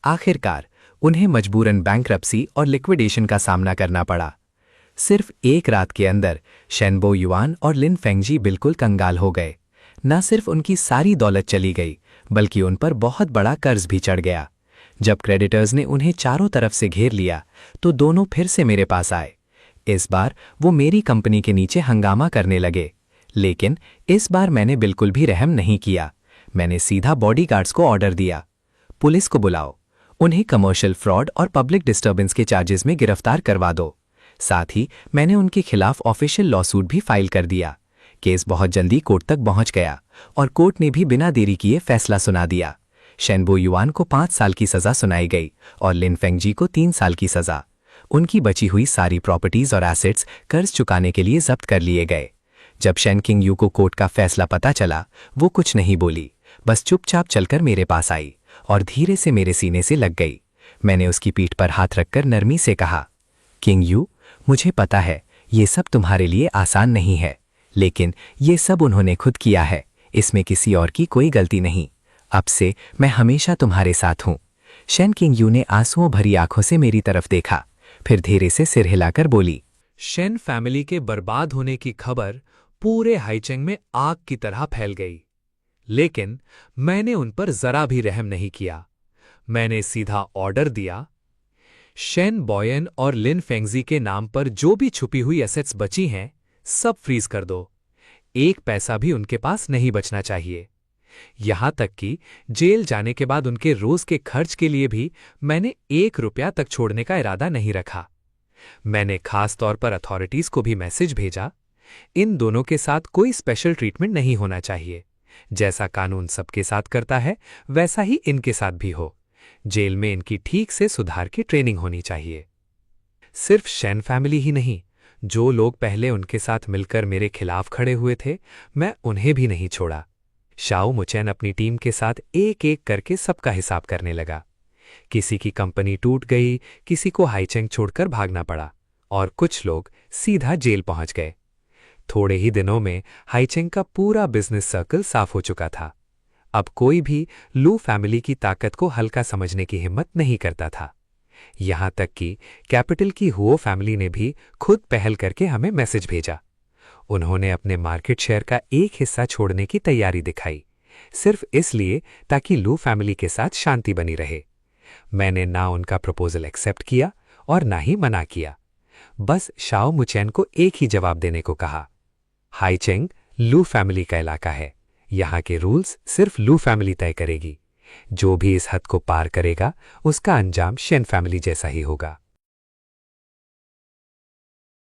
आखिरकार उन्हें मजबूरन बैंकरप्सी और लिक्विडेशन का सामना करना पड़ा। सिर्फ एक रात के अंदर शेनबो युआन और लिन फेंगजी बिल्कुल कंगाल हो गए। न सिर्फ उनकी सारी दौलत चली गई, बल्कि उन पर बहुत बड़ा कर्ज भी चढ़ गया। जब क्रेडिटर्स ने उन्हें चारों तरफ से घेर लिया तो दोनों फिर से मेरे पास आए। इस बार वो मेरी कंपनी के नीचे हंगामा करने लगे। लेकिन इस बार मैंने बिल्कुल भी रहम नहीं किया। मैंने सीधा बॉडीगार्ड्स को ऑर्डर दिया, पुलिस को बुलाओ, उन्हें कमर्शियल फ्रॉड और पब्लिक डिस्टर्बेंस के चार्जेस में गिरफ्तार करवा दो। साथ ही मैंने उनके खिलाफ ऑफिशियल लॉसूट भी फाइल कर दिया। केस बहुत जल्दी कोर्ट तक पहुंच गया और कोर्ट ने भी बिना देरी किए फैसला सुना दिया। शेनबो युआन को 5 साल की सजा सुनाई गई और लिन फेंगजी को 3 साल की सजा। उनकी बची हुई सारी प्रॉपर्टीज और एसेट्स कर्ज चुकाने के लिए जब्त कर लिए गए। जब शेन किंग यू को कोर्ट का फैसला पता चला, वो कुछ नहीं बोली, बस चुपचाप चलकर मेरे पास आई और धीरे से मेरे सीने से लग गई। मैंने उसकी पीठ पर हाथ रखकर नरमी से कहा, किंग यू, मुझे पता है ये सब तुम्हारे लिए आसान नहीं है, लेकिन ये सब उन्होंने खुद किया है। इसमें किसी और की कोई गलती नहीं। अब से मैं हमेशा तुम्हारे साथ हूं। शेन किंग यू ने आंसुओं भरी आंखों से मेरी तरफ देखा, फिर धीरे से सिर हिलाकर बोली, शेन फैमिली के बर्बाद होने की खबर पूरे हाइचेंग में आग की तरह फैल गई। लेकिन मैंने उन पर जरा भी रहम नहीं किया। मैंने सीधा ऑर्डर दिया, शेन बॉयन और लिन फेंगजी के नाम पर जो भी छुपी हुई एसेट्स बची हैं, सब फ्रीज कर दो। एक पैसा भी उनके पास नहीं बचना चाहिए। यहां तक कि जेल जाने के बाद उनके रोज के खर्च के लिए भी मैंने 1 रुपया तक छोड़ने का इरादा नहीं रखा। मैंने खास तौर पर अथॉरिटीज को भी मैसेज भेजा, इन दोनों के साथ कोई स्पेशल ट्रीटमेंट नहीं होना चाहिए। जैसा कानून सबके साथ करता है वैसा ही इनके साथ भी हो। जेल में इनकी ठीक से सुधार की ट्रेनिंग होनी चाहिए। सिर्फ शेन फैमिली ही नहीं, जो लोग पहले उनके साथ मिलकर मेरे खिलाफ खड़े हुए थे, मैं उन्हें भी नहीं छोड़ा। शाओ मुचेन अपनी टीम के साथ एक एक करके सबका हिसाब करने लगा। किसी की कंपनी टूट गई, किसी को हाईचेंग छोड़कर भागना पड़ा और कुछ लोग सीधा जेल पहुंच गए। थोड़े ही दिनों में हाईचेंग का पूरा बिजनेस सर्कल साफ हो चुका था। अब कोई भी लू फैमिली की ताकत को हल्का समझने की हिम्मत नहीं करता था। यहां तक कि कैपिटल की हुओ फैमिली ने भी खुद पहल करके हमें मैसेज भेजा। उन्होंने अपने मार्केट शेयर का एक हिस्सा छोड़ने की तैयारी दिखाई, सिर्फ इसलिए ताकि लू फैमिली के साथ शांति बनी रहे। मैंने ना उनका प्रपोजल एक्सेप्ट किया और ना ही मना किया। बस शाओ मुचेन को एक ही जवाब देने को कहा, हाईचेंग लू फैमिली का इलाका है, यहां के रूल्स सिर्फ लू फैमिली तय करेगी। जो भी इस हद को पार करेगा उसका अंजाम शेन फैमिली जैसा ही होगा।